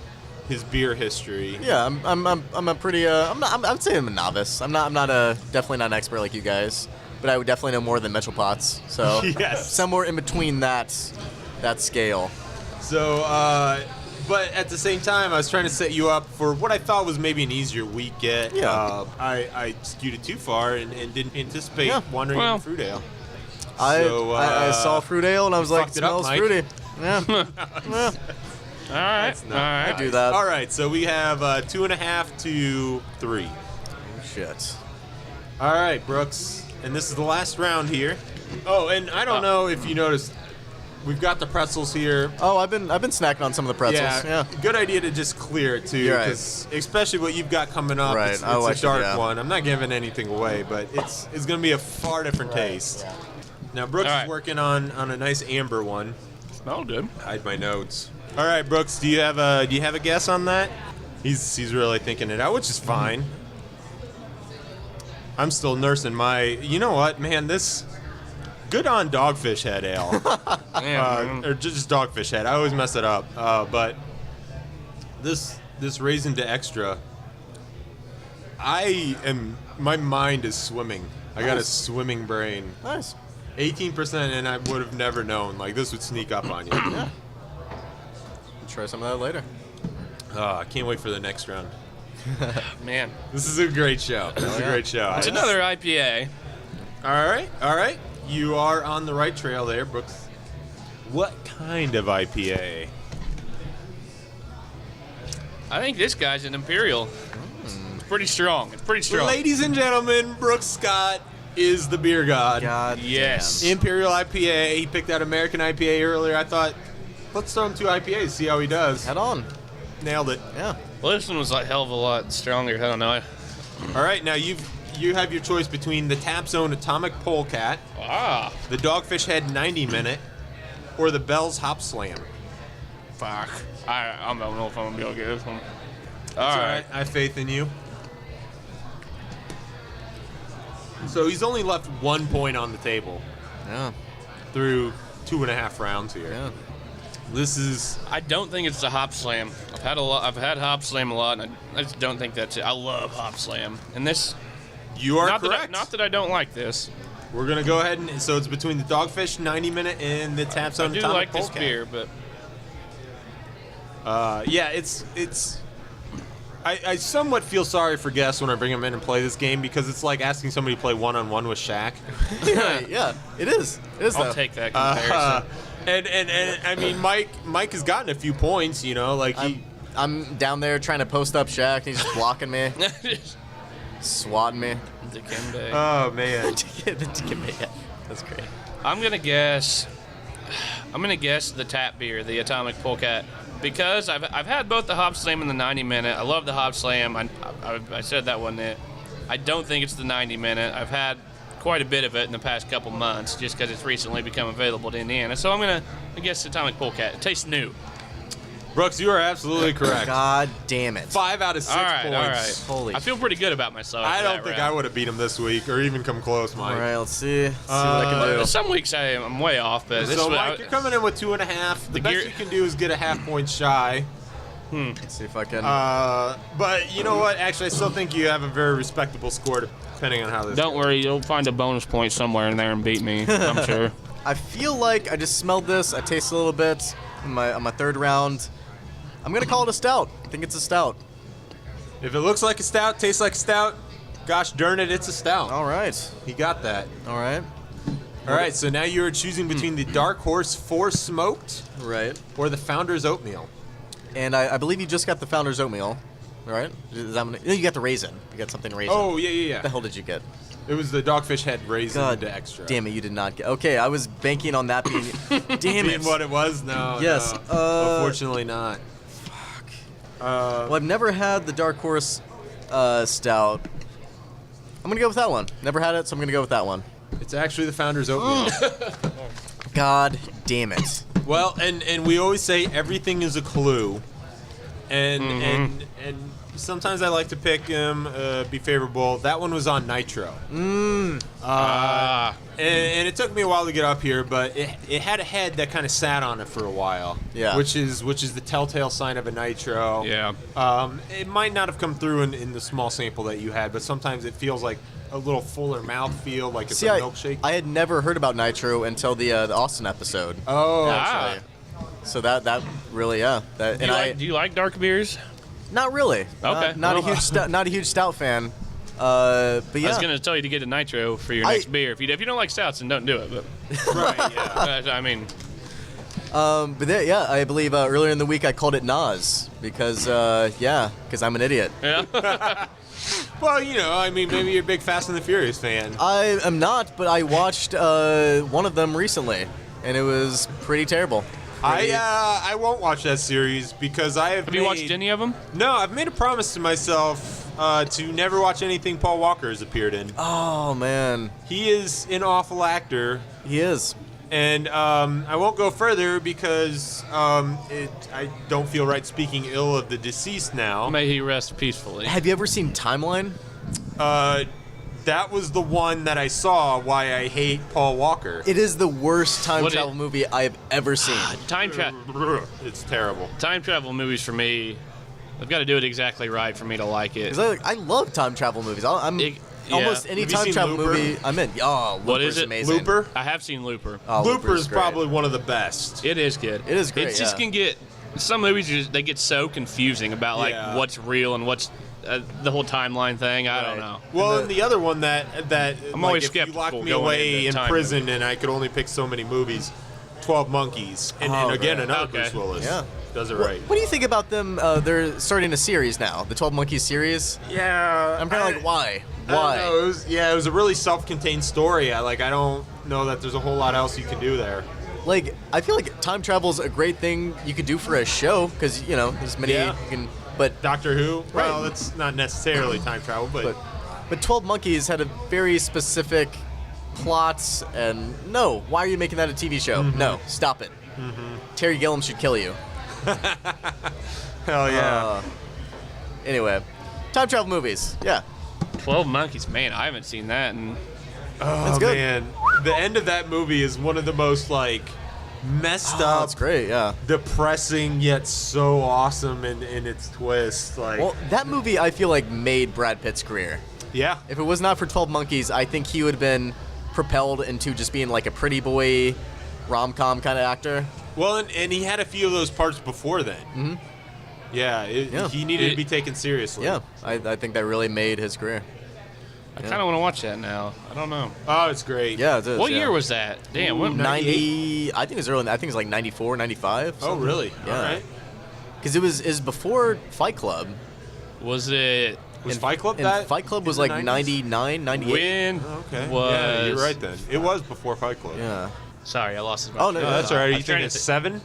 his beer history. Yeah, I'm a pretty I would say I'm a novice. I'm not definitely not an expert like you guys, but I would definitely know more than Mitchell Potts. So Yes. somewhere in between that scale. So, but at the same time, I was trying to set you up for what I thought was maybe an easier week yet. Yeah. I skewed it too far and didn't anticipate Yeah. wandering Well, in Fruit Ale. I saw fruit ale and I was like, fucked it up, smells Mike. fruity. Yeah. Yeah. All right. All I right. do that. All right, so we have 2.5 to 3. Shit. All right, Brooks, and this is the last round here. Oh, and I don't know if you noticed, we've got the pretzels here. Oh, I've been snacking on some of the pretzels. Yeah. Good idea to just clear it too, You're right. 'cause especially what you've got coming up. Right. It's, Oh, it's I a should- dark yeah. one. I'm not giving anything away, but it's going to be a far different taste. Now Brooks All is right. working on a nice amber one. Smell good. Hide my notes. All right, Brooks, do you have a guess on that? He's really thinking it out, which is fine. I'm still nursing my. You know what, man? This good on Dogfish Head Ale. Man, Or just Dogfish Head. I always mess it up. But this raisin to extra, my mind is swimming. I got a Nice. swimming brain. Nice. 18%, and I would have never known. Like, this would sneak up on you. Yeah. Try some of that later. I can't wait for the next round. man. This is a great show. This is a great show. It's another IPA. All right. You are on the right trail there, Brooks. What kind of IPA? I think this guy's an Imperial. It's pretty strong. It's pretty strong. Ladies and gentlemen, Brooks Scott is the beer god. God. Yes. Imperial IPA. He picked out American IPA earlier. I thought, let's throw him 2 IPAs, see how he does. Head on. Nailed it. Yeah. Well, this one was like hell of a lot stronger. I don't know. All right, now you have your choice between the Tap Zone Atomic Polecat, the Dogfish Head 90 Minute, or the Bell's Hop Slam. Fuck. I don't know if I'm gonna be able to get this one. It's All right. I have faith in you. So he's only left 1 point on the table Yeah. through 2.5 rounds here. Yeah. This is I don't think it's the Hop Slam. I've had Hop Slam a lot, and I just don't think that's it. I love Hop Slam, and this. you are not correct. Not that I don't like this. We're gonna go ahead and so it's between the Dogfish 90 Minute and the Tap I Zone do Atomic like this Polecat. beer, but Yeah, it's. I somewhat feel sorry for guests when I bring them in and play this game because it's like asking somebody to play one-on-one with Shaq. Yeah. It is. It is. I'll though. take that comparison. And I mean, Mike has gotten a few points, you know, like I'm down there trying to post up Shaq. And he's just blocking me, swatting me. Dikembe. oh man. That's great. I'm gonna guess the tap beer, the Atomic Polecat, because I've had both the Hop Slam and the 90 Minute. I love the Hop Slam. I said that wasn't it. I don't think it's the 90 Minute. I've had quite a bit of it in the past couple months, just because it's recently become available to Indiana. So I'm gonna guess Atomic Polecat. It tastes new. Brooks, you are absolutely correct. God damn it. 5 out of 6 All right, points. all right. Holy I feel pretty good about myself. I after don't that think round. I would have beat him this week or even come close, Mike. All right, let's see. What I can do. Some weeks I'm way off, but this So, one, Mike, you're coming in with 2.5. The best gear- you can do is get a half point shy. Let's see if I can. But you know what? Actually, I still think you have a very respectable score, depending on how this don't goes. worry, you'll find a bonus point somewhere in there and beat me. I'm sure. I feel like I just smelled this. I tasted a little bit on my third round. I'm gonna call it a stout. I think it's a stout. If it looks like a stout, tastes like a stout, gosh darn it, it's a stout. All right. He got that. All right. All right, so now you're choosing between the Dark Horse 4 Smoked Right. or the Founder's Oatmeal. And I believe you just got the Founder's Oatmeal, right? Is that no, you got the raisin. You got something raisin. Oh, yeah, What the yeah. hell did you get? It was the Dogfish Head raisin God to extra. damn it, you did not get. Okay, I was banking on that being. Damn it. Being what it was? No. Yes, No. Unfortunately not. Well, I've never had the Dark Horse stout. I'm gonna go with that one. Never had it, so I'm gonna go with that one. It's actually the Founder's Oatmeal. God damn it. Well, and we always say everything is a clue. and sometimes I like to pick him, be favorable. That one was on Nitro. And it took me a while to get up here, but it had a head that kind of sat on it for a while. Yeah. Which is the telltale sign of a Nitro. Yeah. It might not have come through in the small sample that you had, but sometimes it feels like a little fuller mouthfeel, like it's a milkshake. I had never heard about Nitro until the Austin episode. Oh, Actually. So that really, yeah. That, Do you like dark beers? Not really. Okay. Not a huge stout fan. But yeah. I was gonna tell you to get a Nitro for your next beer. If you don't like stouts, then don't do it. But right, yeah. I mean, yeah, I believe earlier in the week I called it Nas because I'm an idiot. yeah. Well, I mean, maybe you're a big Fast and the Furious fan. I am not, but I watched one of them recently, and it was pretty terrible. I won't watch that series because Have you watched any of them? No, I've made a promise to myself to never watch anything Paul Walker has appeared in. Oh man, He is an awful actor, he is. and I won't go further because I don't feel right speaking ill of the deceased now. May he rest peacefully. Have you ever seen Timeline? That was the one that I saw. Why I hate Paul Walker. It is the worst time travel movie I've ever seen. Time It's terrible. travel movies for me, I've got to do it exactly right for me to like it. 'Cause I love time travel movies. Almost any Have you time seen travel Looper? movie I'm in. Oh, What Looper's is it? amazing. Looper? I have seen Looper. Oh, Looper is great. probably one of the best. It is good. It is great, It just yeah. can get some movies. They get so confusing about Yeah. what's real and what's the whole timeline thing. I don't Right. know. Well, and the other one that I'm always if you skeptical locked me going away into in time prison and I could only pick so many movies, 12 Monkeys, and again right. another Okay. Bruce Willis. Yeah. Does it right. What do you think about them? They're starting a series now, the 12 Monkeys series. Yeah, I'm kind of like, why? I don't Why? know. It was a really self-contained story. I don't know that there's a whole lot else you can do there. Like, I feel like time travel's a great thing you could do for a show because there's many Yeah. you can. But Doctor Who? Right. Well, it's not necessarily time travel, but 12 Monkeys had a very specific plots, and no, why are you making that a TV show? Mm-hmm. No, stop it. Terry Gilliam should kill you. hell yeah. Anyway, time travel movies. Yeah. 12 Monkeys, man, I haven't seen that. And Oh good. man, the end of that movie is one of the most messed Oh, up, that's great. Yeah. depressing yet so awesome in its twist. Well, that movie I feel like made Brad Pitt's career. yeah, If it was not for 12 Monkeys, I think he would have been propelled into just being like a pretty boy rom-com kind of actor. well, and he had a few of those parts before then. Mm-hmm. Yeah, Yeah. he needed to be taken seriously. Yeah, I think that really made his career. I kind of want to watch that now. I don't know. Oh, it's great. Yeah, it is. What yeah. year was that? Damn. What, 90? I think it was early. I think it was like 94, 95. Oh, really? Yeah. All right. Because it was before Fight Club. was it? Was Fight Club And that? Fight Club was in the like 90s? 99, 98. When Oh, okay. was? Yeah, you're right then. It was before Fight Club. Yeah. Sorry, I lost his. Oh, no, No, that's all right. Are you I'm trying thinking to think. 7?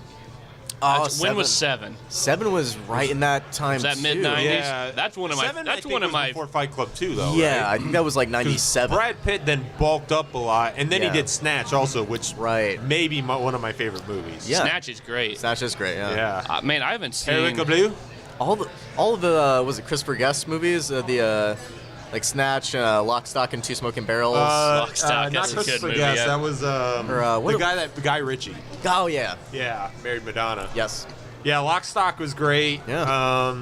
Oh, When was 7? 7 was right in that time. Was that too. mid-90s? Yeah, That's one of my. 7, That's I think, one of was my. before Fight Club too, though. Yeah, right? I think that was like 97. Brad Pitt then bulked up a lot, and then he Yeah. did Snatch also, which Right. may be one of my favorite movies. Yeah. Snatch is great. Snatch is great. Yeah. Yeah. Man, I haven't seen. Eric Blue? All of the was it Christopher Guest movies? Like Snatch, Lock, Stock, and Two Smoking Barrels. Lock, Stock, not that's a good Christopher movie, Guest. yeah. That was what- Guy Ritchie. Oh yeah. Yeah, married Madonna. Yes. Yeah, Lock, Stock was great. Yeah.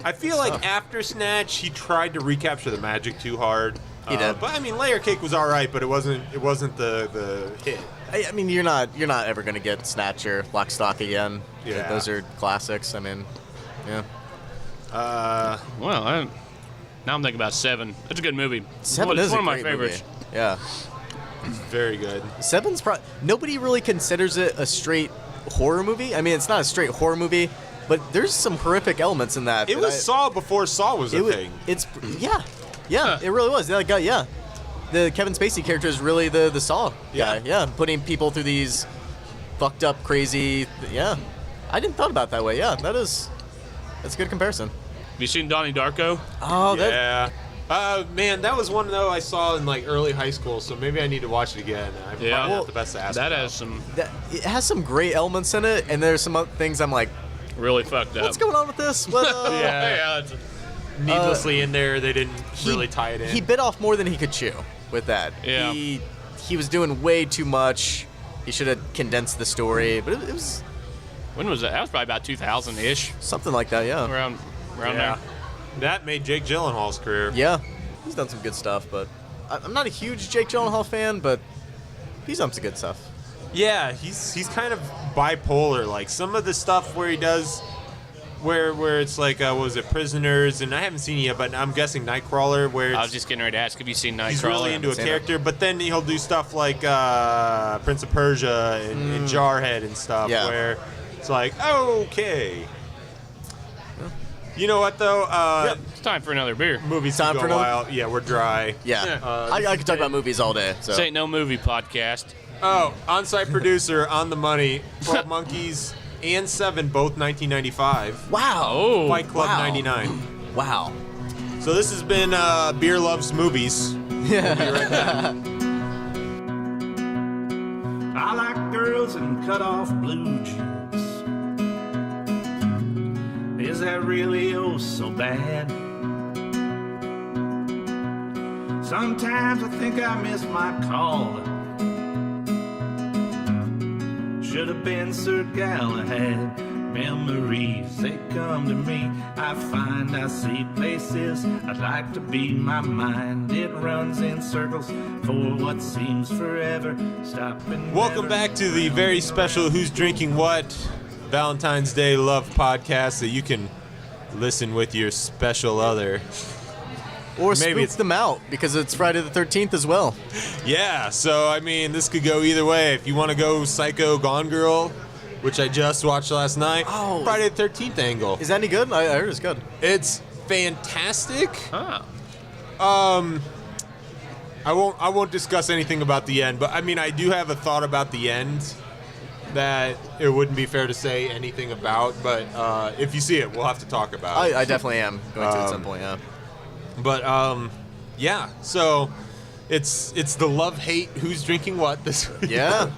I feel like after Snatch, he tried to recapture the magic too hard. He did. But I mean, Layer Cake was all right, but it wasn't the hit. I mean, you're not ever gonna get Snatch or Lock, Stock again. Yeah. Those are classics. I mean, yeah. Well, now I'm thinking about 7. It's a good movie. 7 it's is one a of my great favorites. movie. Yeah. Very good. 7's nobody really considers it a straight horror movie. I mean, it's not a straight horror movie, but there's some horrific elements in that. It was Saw before Saw was a thing. It's yeah, it really was. That guy, yeah. The Kevin Spacey character is really the Saw guy. Yeah, putting people through these fucked up, crazy. Yeah, I didn't thought about it that way. Yeah, that's a good comparison. Have you seen Donnie Darko? Oh, Yeah. Man, that was one though I saw in early high school, so maybe I need to watch it again. I'm probably not the best to ask That about. has some. it has some great elements in it, and there's some other things I'm like, really fucked up. What's going on with this? What, Yeah, it's Needlessly in there, they didn't really tie it in. He bit off more than he could chew with that. Yeah. He was doing way too much. He should have condensed the story, but it was when was that? That was probably about 2000-ish, something like that, yeah. around yeah. there. That made Jake Gyllenhaal's career. Yeah, he's done some good stuff, but I'm not a huge Jake Gyllenhaal fan, but he's done some good stuff. Yeah, he's kind of bipolar. Like some of the stuff where he does, where it's like, what was it, Prisoners, and I haven't seen it yet, but I'm guessing Nightcrawler, where I was it's, just getting ready to ask, have you seen Nightcrawler? he's really into a seen it. character, but then he'll do stuff like Prince of Persia and Jarhead and stuff, Yeah. where it's like, okay. You know what, though? It's time for another beer. Movies Time go for a another- while. Yeah, we're dry. Yeah, this I is could talk about movies all day. So This ain't no movie podcast. Oh, on-site producer, on the money, 12 Monkeys and 7, both 1995. wow, Oh, Fight Club wow. 99. wow. So this has been Beer Loves Movies. Yeah. Be right back. I like girls in cut-off blue jeans. Is that really oh so bad? Sometimes I think I miss my call. Should have been Sir Galahad. Memories, they come to me. I find I see places I'd like to be. My mind, it runs in circles for what seems forever. Stopping. Welcome back to the very special Who's Drinking What Valentine's Day Love podcast that you can listen with your special other. Or Maybe spook it's- them out because it's Friday the 13th as well. Yeah, so I mean, this could go either way. If you want to go Psycho Gone Girl, which I just watched last night, Oh. Friday the 13th angle. Is that any good? I heard it's good. It's fantastic. Ah. I won't discuss anything about the end, but I mean, I do have a thought about the end that it wouldn't be fair to say anything about, but if you see it, we'll have to talk about it. I definitely am going to at some point, yeah. But yeah, so it's the love-hate Who's Drinking What this week. Yeah.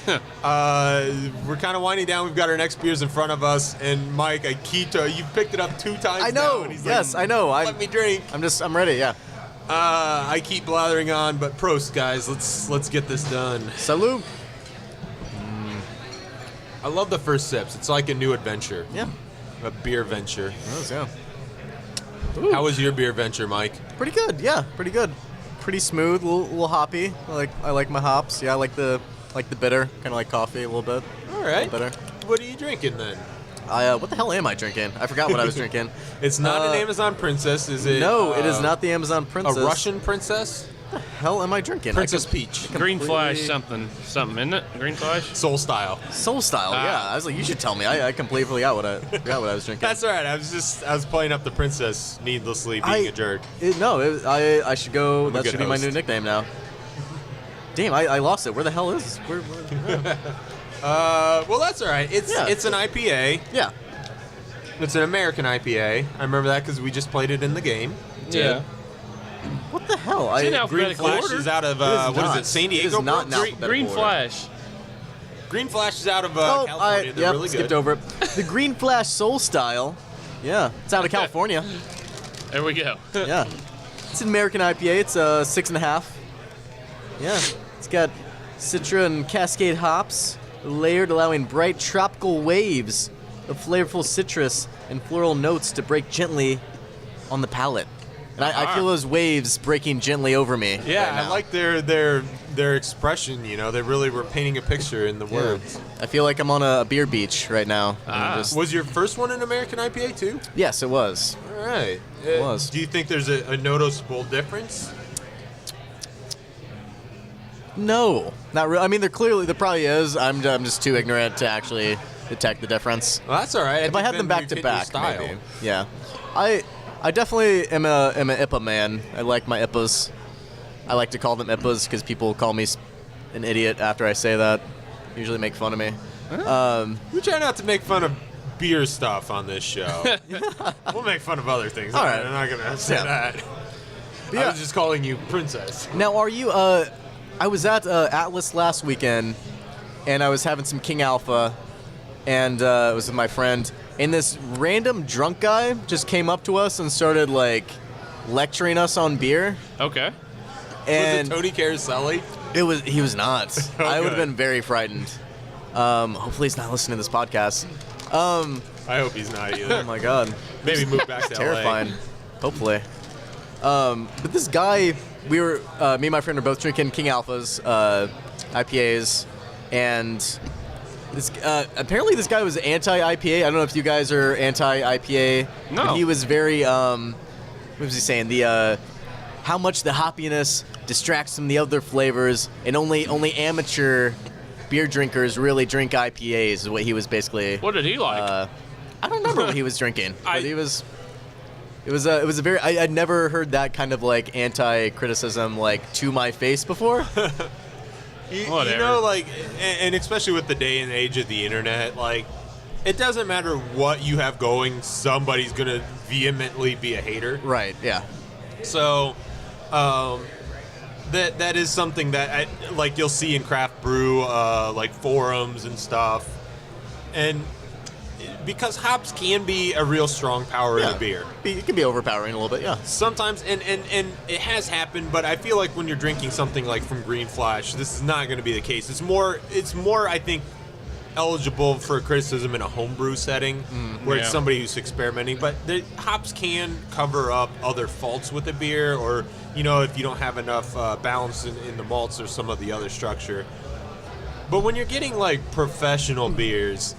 We're kind of winding down. We've got our next beers in front of us, and Mike, you picked it up 2 times I now, know. and he's Yes, like, I know. let me drink. I'm ready, yeah. I keep blathering on, but prost, guys. Let's get this done. Salute. I love the first sips. It's like a new adventure, Yeah. a beer venture. Those, yeah. How was your beer venture, Mike? Pretty good, yeah. Pretty good. Pretty smooth, little hoppy. I like my hops. Yeah, I like the bitter, kind of like coffee a little bit. All right. Bitter. What are you drinking then? What the hell am I drinking? I forgot what I was drinking. It's not an Amazon princess, is it? No, it is not the Amazon Princess. A Russian princess? What the hell am I drinking? Princess Peach. Green Flash completely- something, isn't it? Green Flash? Soul Style. Soul Style, yeah. I was like, you should tell me. I completely forgot what I was drinking. That's all right. I was playing up the princess needlessly being a jerk. I should go. I'm a That good should be my host. new nickname now. Damn, I lost it. Where the hell is? Where Well, that's all right. It's an IPA. yeah. It's an American IPA. I remember that because we just played it in the game. Yeah. What the hell? in Green alphabetical Flash order. is out of It is what is not. it? San It is Diego. not in Green, alphabetical Green order. Flash. Green Flash is out of Oh, California. They're yep, really skipped good. over it. The Green Flash Soul Style. Yeah, it's out of California. There we go. Yeah. It's an American IPA. It's 6.5. Yeah. It's got Citra and Cascade hops, layered, allowing bright tropical waves of flavorful citrus and floral notes to break gently on the palate. And I feel those waves breaking gently over me. Yeah, right now. I like their expression. You know, they really were painting a picture in the Yeah. words. I feel like I'm on a beer beach right now. And I'm just- Was your first one an American IPA too? yes, it was. All right. It was. Do you think there's a noticeable difference? No, not really. I mean, there probably is. I'm just too ignorant to actually detect the difference. Well, that's all right. If I had them back to back, style. maybe. Yeah, I definitely am an IPA man. I like my IPAs. I like to call them IPAs because people call me an idiot after I say that. Usually make fun of me. We try not to make fun of beer stuff on this show. We'll make fun of other things. All right. I'm not gonna say Yeah. that. Yeah. I was just calling you princess. Now, are you? I was at Atlas last weekend, and I was having some King Alpha, and it was with my friend. and this random drunk guy just came up to us and started like lecturing us on beer. Okay. And was it Tony Caroselli? he was not. Oh, I would have good. been very frightened. Hopefully he's not listening to this podcast. I hope he's not either. Oh my god. Maybe move back to Terrifying. Hopefully. But this guy, me and my friend are both drinking King Alphas, IPAs, and this apparently this guy was anti-IPA. I don't know if you guys are anti-IPA. No. But he was very, what was he saying? How much the hoppiness distracts from the other flavors, and only amateur beer drinkers really drink IPAs is what he was basically. What did he like? I don't remember what he was drinking, but he was. It was a very. I'd never heard that kind of like anti-criticism like to my face before. You Whatever. know, like, and especially with the day and age of the internet, like, it doesn't matter what you have going, somebody's gonna vehemently be a hater. Right. Yeah. So, that is something that like you'll see in craft brew like forums and stuff, and because hops can be a real strong power in the beer. It can be overpowering a little bit. Yeah. Sometimes, and it has happened, but I feel like when you're drinking something like from Green Flash, this is not going to be the case. It's more, I think, eligible for criticism in a homebrew setting, where it's yeah. somebody who's experimenting. But the hops can cover up other faults with the beer, or if you don't have enough balance in the malts or some of the other structure. But when you're getting like professional beers,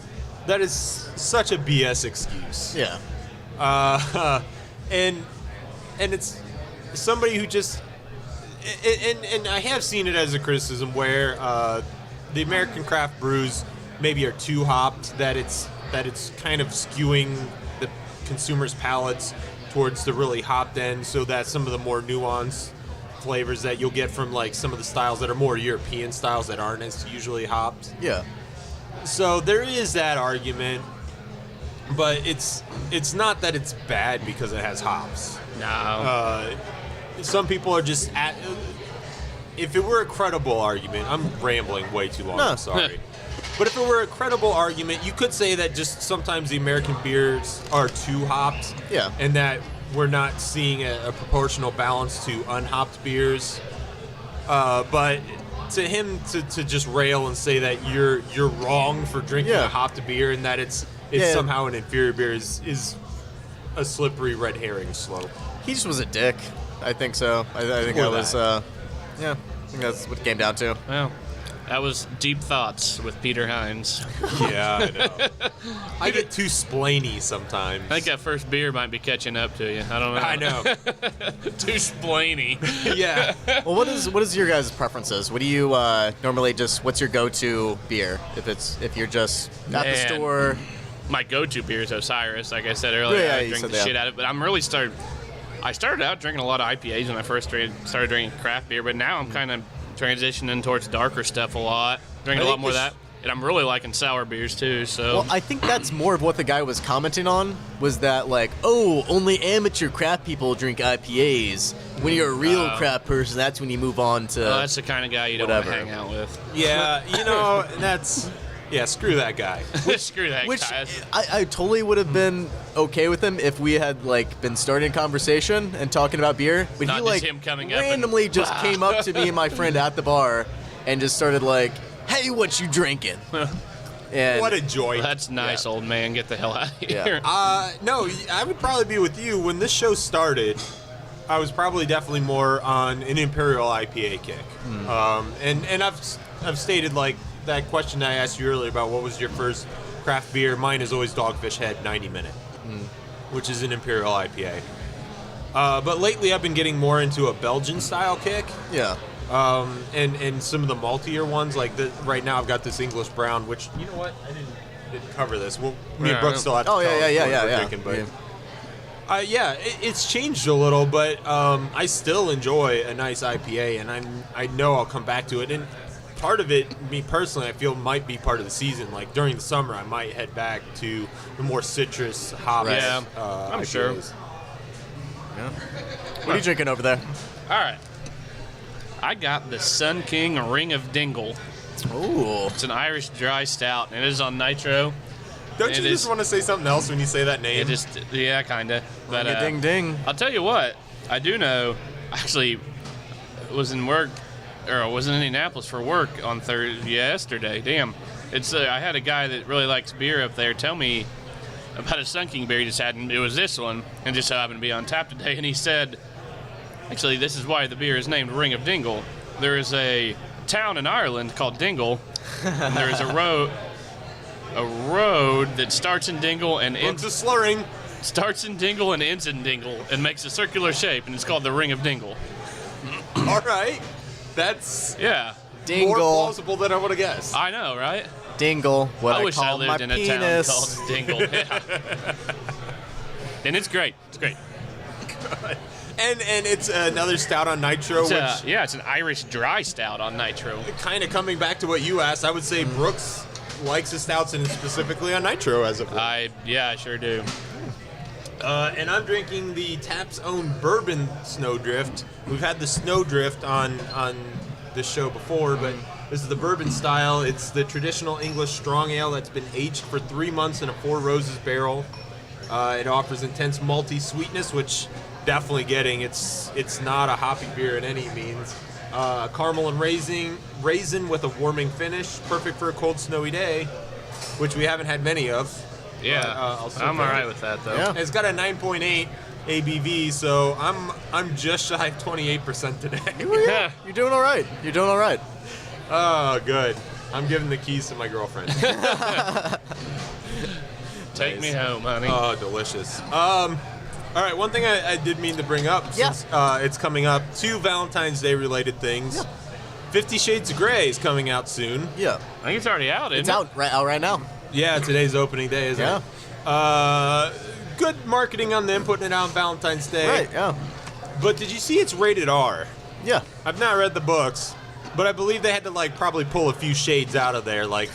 that is such a BS excuse. Yeah. And it's somebody who just and I have seen it as a criticism where the American craft brews maybe are too hopped, that it's kind of skewing the consumers' palates towards the really hopped end, so that some of the more nuanced flavors that you'll get from like some of the styles that are more European styles that aren't as usually hopped. Yeah. So there is that argument, but it's not that it's bad because it has hops. No. Some people are just if it were a credible argument, I'm rambling way too long, No. I'm sorry. But if it were a credible argument, you could say that just sometimes the American beers are too hopped. Yeah. And that we're not seeing a proportional balance to unhopped beers. But to him to just rail and say that you're wrong for drinking Yeah. a hopped beer and that it's Yeah. somehow an inferior beer is a slippery red herring slope. He just was a dick. I think so. I think Or I was. that. Yeah. I think that's what it came down to. Well, that was Deep Thoughts with Peter Hines. Yeah, I know. I get too splainy sometimes. I think that first beer might be catching up to you. I don't know. I know. Too splainy. Yeah. Well, what is your guys' preferences? What do you normally what's your go-to beer if you're just at the Man. store? My go-to beer is Osiris. Like I said earlier, Yeah, I you drink said the that. shit out of it. But I started out drinking a lot of IPAs when I first started drinking craft beer, but now I'm kind of transitioning towards darker stuff a lot. Drinking I a lot think more of this- that. And I'm really liking sour beers too, so... Well, I think that's more of what the guy was commenting on, was that like, oh, only amateur craft people drink IPAs. When you're a real craft person, that's when you move on to. that's the kind of guy you don't want to whatever. hang out with. Yeah, that's... Yeah, screw that guy. Screw that Which guy. I totally would have been okay with him if we had like been starting a conversation and talking about beer. But Not he just like him coming up and- randomly just came up to me and my friend at the bar and just started like, "Hey, what you drinking?" And What a joy. That's nice, Yeah. old man. Get the hell out of Yeah. here. No, I would probably be with you. When this show started, I was probably definitely more on an Imperial IPA kick. And I've stated like that question I asked you earlier about what was your first craft beer. Mine is always Dogfish Head 90 Minute, which is an Imperial IPA. But lately I've been getting more into a Belgian style kick. yeah, And some of the maltier ones, like right now I've got this English brown, which, you know what, I didn't cover this. Well, me and Yeah, Brooke I still have to Oh, yeah, tell yeah, what yeah, we're yeah, drinking, but yeah. it's changed a little, but I still enjoy a nice IPA, and I know I'll come back to it. And part of it, me personally, I feel might be part of the season. Like during the summer, I might head back to the more citrus hop. Right. Yeah, I'm sure. yeah. What are you drinking over there? All right. I got the Sun King Ring of Dingle. Ooh, It's an Irish dry stout, and it is on nitro. Don't you just want to say something else when you say that name? Yeah, kind of. But Ding ding. I'll tell you what, I do know. Actually, was in Indianapolis for work on yesterday. Damn, I had a guy that really likes beer up there tell me about a sunking beer he just had, and it was this one, and just so happened to be on tap today. And he said, actually, this is why the beer is named Ring of Dingle. There is a town in Ireland called Dingle, and there is a road that starts in Dingle and ends starts in Dingle and ends in Dingle and makes a circular shape, and it's called the Ring of Dingle. All right, that's Dingle. more plausible than I would have guessed. I know, right? Dingle. What I wish I call lived my in a penis. town called Dingle. Yeah. And it's great. It's great. And it's another stout on nitro, It's an Irish dry stout on nitro. kind of coming back to what you asked, I would say Brooks likes his stouts and specifically on nitro as of late. I sure do. And I'm drinking the Tap's own bourbon Snowdrift. We've had the Snowdrift on this show before, but this is the bourbon style. It's the traditional English strong ale that's been aged for 3 months in a Four Roses barrel. It offers intense malty sweetness, which definitely getting. It's not a hoppy beer in any means. Caramel and raisin with a warming finish, perfect for a cold, snowy day, which we haven't had many of. Yeah, I'm all right with that though. Yeah. It's got a 9.8 ABV, so I'm just shy of 28% today. Yeah. You're doing all right. You're doing all right. Oh, good. I'm giving the keys to my girlfriend. Take me home, honey. Oh, delicious. All right, one thing I did mean to bring up, since it's coming up, 2 Valentine's Day related things. Yeah. 50 Shades of Grey is coming out soon. Yeah. I think it's already out, isn't It's it? out right now. Yeah, today's opening day, isn't it? Good marketing on them putting it out on Valentine's Day. Right, yeah. But did you see it's rated R? Yeah. I've not read the books, but I believe they had to probably pull a few shades out of there. I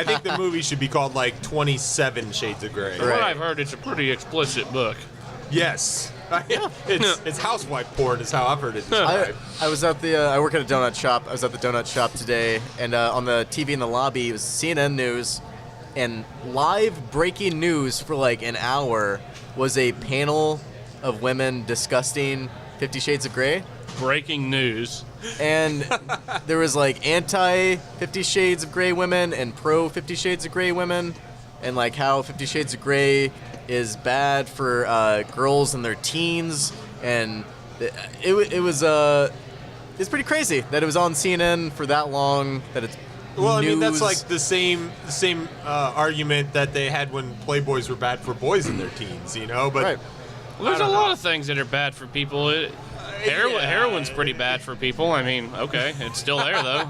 think the movie should be called 27 Shades of Grey. From what I've heard, it's a pretty explicit book. Yes. It's housewife porn is how I've heard it described. I was at I work at a donut shop. I was at the donut shop today, and on the TV in the lobby, it was CNN News, and live breaking news for an hour was a panel of women discussing 50 Shades of Grey. Breaking news. And there was anti 50 Shades of Grey women and pro 50 Shades of Grey women, and how 50 Shades of Grey is bad for girls in their teens, and it's pretty crazy that it was on CNN for that long. That it's well, I mean news. that's the same argument that they had when Playboys were bad for boys in their teens, But Right. Well, there's I a don't lot know. of things that are bad for people. Heroin's pretty bad for people. I mean, okay, it's still there though.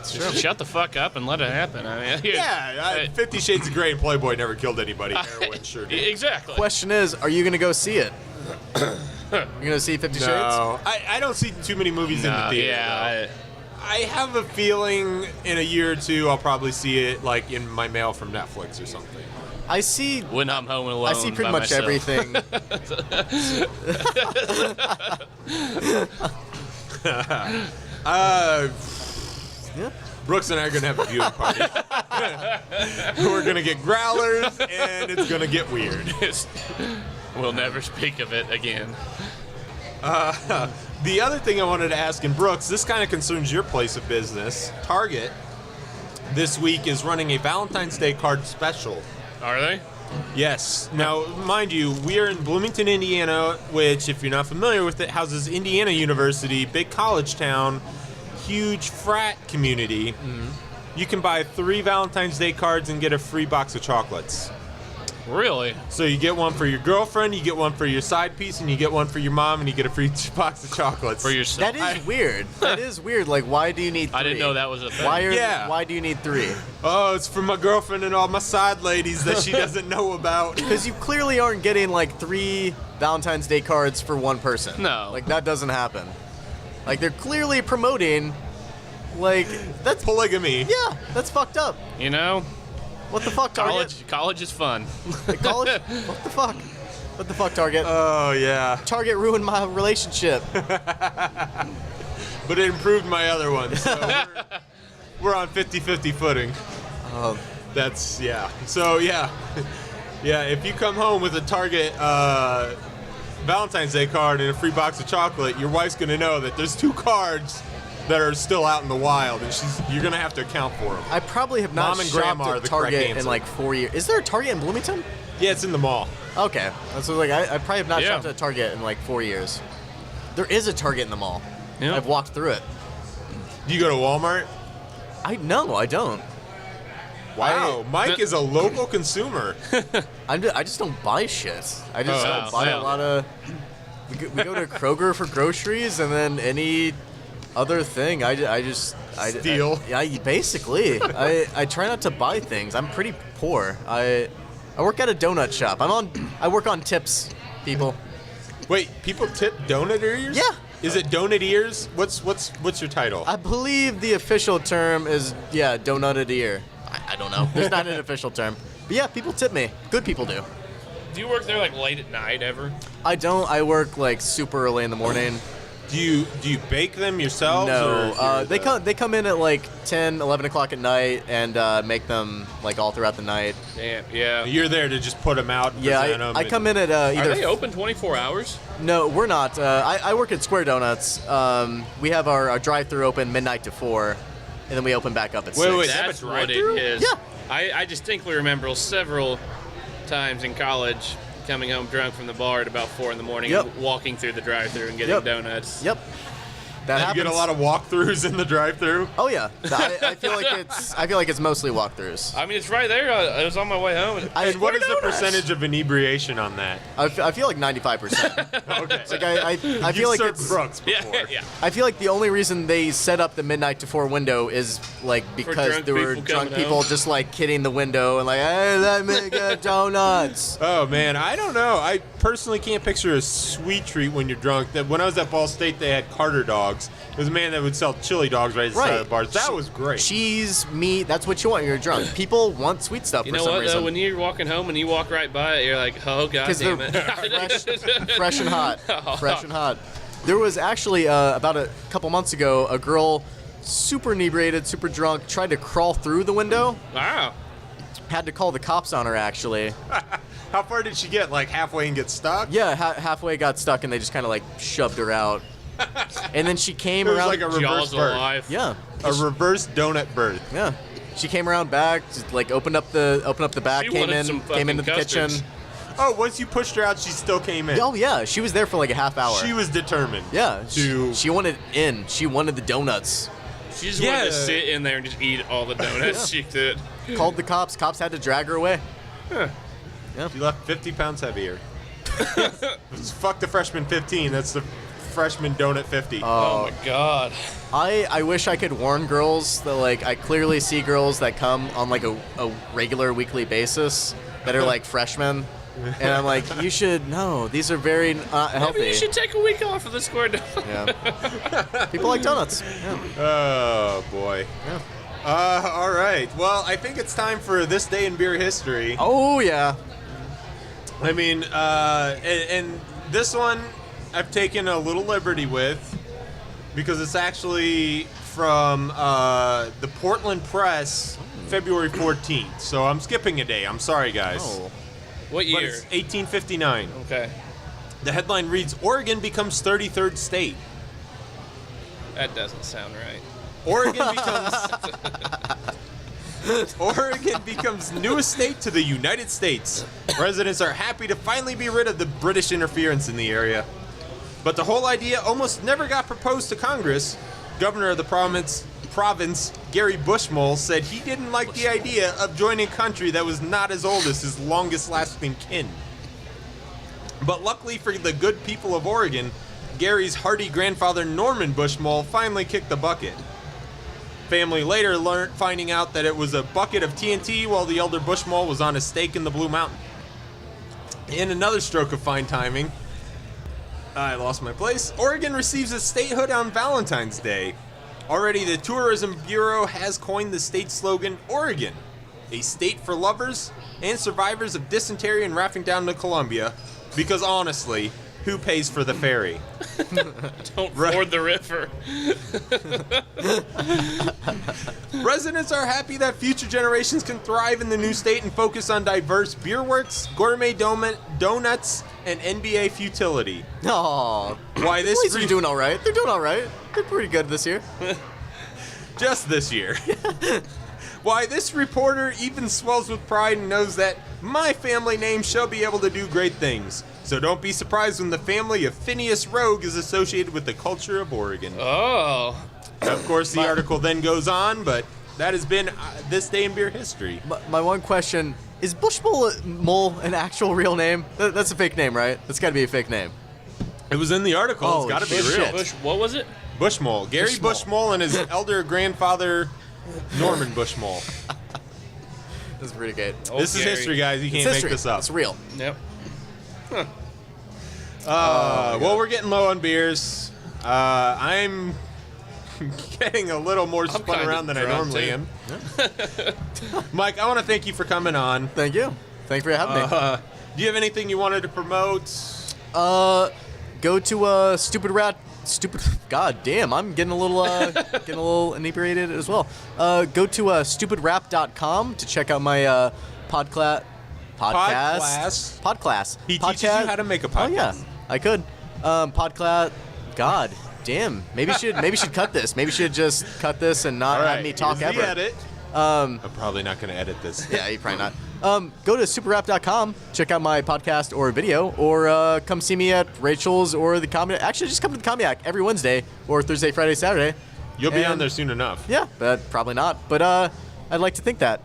Just shut the fuck up and let it happen. I mean, 50 Shades of Grey and Playboy never killed anybody. Heroin sure did. Exactly. Question is, are you gonna go see it? You gonna see 50 Shades? No, I don't see too many movies in the theater. Yeah. I have a feeling in a year or two I'll probably see it in my mail from Netflix or something. I see. When I'm home alone, I see pretty by much myself. everything. Brooks and I are going to have a viewing party. We're going to get growlers, and it's going to get weird. We'll never speak of it again. The other thing I wanted to ask, and Brooks, this kind of concerns your place of business. Target this week is running a Valentine's Day card special. Are they? Yes. Now, mind you, we are in Bloomington, Indiana, which, if you're not familiar with it, houses Indiana University, big college town, huge frat community. Mm-hmm. You can buy 3 Valentine's Day cards and get a free box of chocolates. Really? So you get one for your girlfriend, you get one for your side piece, and you get one for your mom, and you get a free box of chocolates. For yourself? That is weird. That is weird. Why do you need 3? I didn't know that was a thing. Why do you need 3? Oh, it's for my girlfriend and all my side ladies that she doesn't know about. Because you clearly aren't getting 3 Valentine's Day cards for one person. No. That doesn't happen. They're clearly promoting, that's polygamy. Yeah, that's fucked up. What the fuck, Target? College is fun. College? What the fuck? What the fuck, Target? Oh, yeah. Target ruined my relationship. But it improved my other one, so we're on 50-50 footing. That's, yeah. So, yeah. Yeah, if you come home with a Target Valentine's Day card and a free box of chocolate, your wife's going to know that there's 2 cards that are still out in the wild, and you're going to have to account for them. I probably have not Mom and shopped Grandma are at the correct Target in answer. like 4 years. Is there a Target in Bloomington? Yeah, it's in the mall. Okay. That's what, like I probably have not Yeah. shopped at Target in like 4 years. There is a Target in the mall. Yeah. I've walked through it. Do you go to Walmart? No, I don't. Wow, Mike is a local consumer. I just don't buy shit. I just Oh, don't buy yeah. a lot of. We go to Kroger for groceries, and then any other thing, I Steal. basically. I try not to buy things. I'm pretty poor. I work at a donut shop. I work on tips, people. Wait, people tip donut ears? Yeah. Is it donut ears? What's your title? I believe the official term is donutted ear. I don't know. There's not an official term. But yeah, people tip me. Good people do. Do you work there like late at night ever? I don't. I work like super early in the morning. Do you bake them yourselves? No, or they come in at like 10, 11 o'clock at night and make them like all throughout the night. Damn, yeah. You're there to just put them out. And present them I come in at Are either. they open 24 hours? No, we're not. I work at Square Donuts. We have our drive-through open midnight to 4, and then we open back up at 6. Wait, they have a That's what it drive-thru? is. Yeah. I distinctly remember several times in college coming home drunk from the bar at about 4 in the morning, Yep. and walking through the drive-thru and getting Yep. donuts. Yep. That You happens. get a lot of walkthroughs in the drive-thru. Oh yeah. I feel like it's mostly walkthroughs. I mean, it's right there. I was on my way home. And what is the donuts. percentage of inebriation on that? I feel like 95%. Okay. Like I feel You've like served it's. Brooks Yeah, before. yeah. I feel like the only reason they set up the midnight to 4 window is like because drunk there were people drunk coming people home. just like kidding the window and like, hey, let me get donuts. Oh man, I don't know. I personally can't picture a sweet treat when you're drunk. That when I was at Ball State, they had Carter dogs. There was a man that would sell chili dogs right at the side of the bars. That was great. Cheese, meat, that's what you want when you're drunk. People want sweet stuff You for know some what, reason. though? When you're walking home and you walk right by it, you're like, oh, God Because they're damn it. fresh and hot. Fresh and hot. There was actually, about a couple months ago, a girl, super inebriated, super drunk, tried to crawl through the window. Wow. Had to call the cops on her, actually. How far did she get? Like halfway and get stuck? Yeah, halfway got stuck, and they just kind of, like, shoved her out. And then she came It was around. like a reverse Jaws birth. alive. Yeah. A reverse donut birth. Yeah. She came around back, just, like, opened up the back, She came wanted in, some came into the fucking kitchen. custards. Oh, once you pushed her out, she still came in. Oh, yeah. She was there for, like, a half hour. She was determined. Yeah. To She wanted in. She wanted the donuts. She just wanted to Yeah. sit in there and just eat all the donuts she could. Called the cops. Cops had to drag her away. She left 50 pounds heavier. Fuck the freshman 15. That's the freshman donut 50. Oh, my God. I wish I could warn girls that, like, I clearly see girls that come on, like, a regular weekly basis that are, like, freshmen. And I'm like, you should know. These are very healthy. Maybe you should take a week off of the square donut. Yeah. People like donuts. Yeah. Oh, boy. Yeah. All right. Well, I think it's time for this day in beer history. Oh, yeah. I mean, and this one I've taken a little liberty with because it's actually from the Portland Press, February 14th. So I'm skipping a day. I'm sorry, guys. Oh. What But year? it's 1859. Okay. The headline reads, Oregon becomes 33rd state. That doesn't sound right. Oregon becomes newest state to the United States. Residents are happy to finally be rid of the British interference in the area. But the whole idea almost never got proposed to Congress. Governor of the province, Gary Bushmole, said he didn't like the idea of joining a country that was not as old as his longest-lasting kin. But luckily for the good people of Oregon, Gary's hardy grandfather Norman Bushmole finally kicked the bucket. Family later finding out that it was a bucket of TNT while the elder Bushmole was on a stake in the Blue Mountain. In another stroke of fine timing, I lost my place. Oregon receives its statehood on Valentine's Day. Already, the Tourism Bureau has coined the state slogan, Oregon, a state for lovers and survivors of dysentery and rafting down the Columbia, because honestly, Who pays for the ferry? Don't ford the river. Residents are happy that future generations can thrive in the new state and focus on diverse beer works, gourmet donuts, and NBA futility. Aw. Why this? At least they're doing all right. They're doing all right. They're pretty good this year. Just this year. Why this reporter even swells with pride and knows that my family name shall be able to do great things. So don't be surprised when the family of Phineas Rogue is associated with the culture of Oregon. Oh. Of course, the article then goes on, but that has been this day in beer history. My one question, is Bushmole an actual real name? That's a fake name, right? That's got to be a fake name. It was in the article. Oh, It's got to be shit. real. What was it? Bushmole. Gary Bushmole and his elder grandfather, Norman Bushmole. That's pretty good. This is history, guys. You It's can't make history. this up. It's real. Yep. Well, we're getting low on beers. I'm getting a little more spun kinda around than I drunk, normally too. am. Mike, I want to thank you for coming on. Thank you. Thank you for having me. Do you have anything you wanted to promote? Go to God damn, I'm getting a little inebriated as well. Go to stupidrap.com to check out my podcast. He teaches you how to make a podcast. Oh yeah, I could. Podcast. God damn. Maybe should cut this. Maybe should just cut this and not have me talk here's the ever. edit. I'm probably not going to edit this. Yeah, you probably not. Go to superrap.com, check out my podcast or video, or come see me at Rachel's or the Comedy. Actually, just come to the Comedy every Wednesday or Thursday, Friday, Saturday. You'll be on there soon enough. Yeah, but probably not. But I'd like to think that.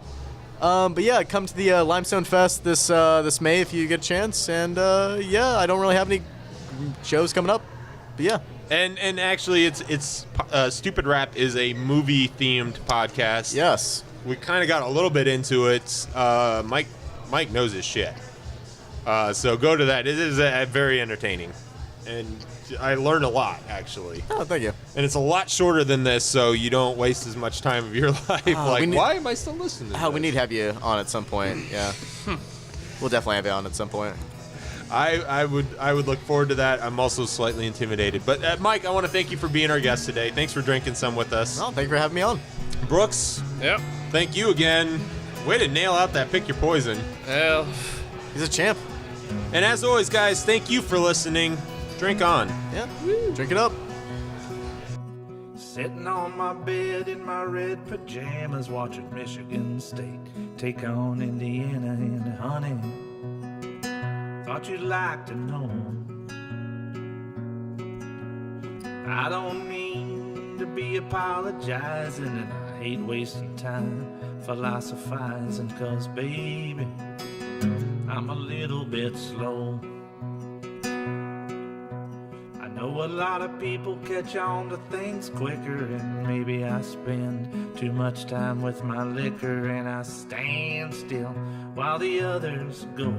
But yeah, come to the Limestone Fest this May if you get a chance. And yeah, I don't really have any shows coming up. But yeah. And actually, it's Stupid Rap is a movie themed podcast. Yes. We kind of got a little bit into it. Mike knows his shit. So go to that. It is very entertaining, and I learned a lot actually. Oh, thank you. And it's a lot shorter than this, so you don't waste as much time of your life. Why am I still listening to this? We need to have you on at some point. Yeah. We'll definitely have you on at some point. I would look forward to that. I'm also slightly intimidated. But Mike, I want to thank you for being our guest today. Thanks for drinking some with us. Oh, thank you for having me on. Brooks, Yep. thank you again. Way to nail out that pick your poison. Well, He's a champ. And as always, guys, thank you for listening. Drink on. Yeah. Drink it up. Sitting on my bed in my red pajamas, watching Michigan State take on Indiana, and honey, thought you'd like to know. I don't mean to be apologizing, and I hate wasting time philosophizing, 'cause baby, I'm a little bit slow. I know a lot of people catch on to things quicker, and maybe I spend too much time with my liquor, and I stand still while the others go.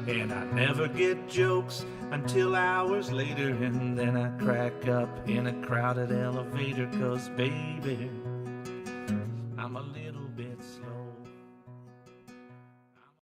And I never get jokes until hours later, and then I crack up in a crowded elevator, 'cause baby,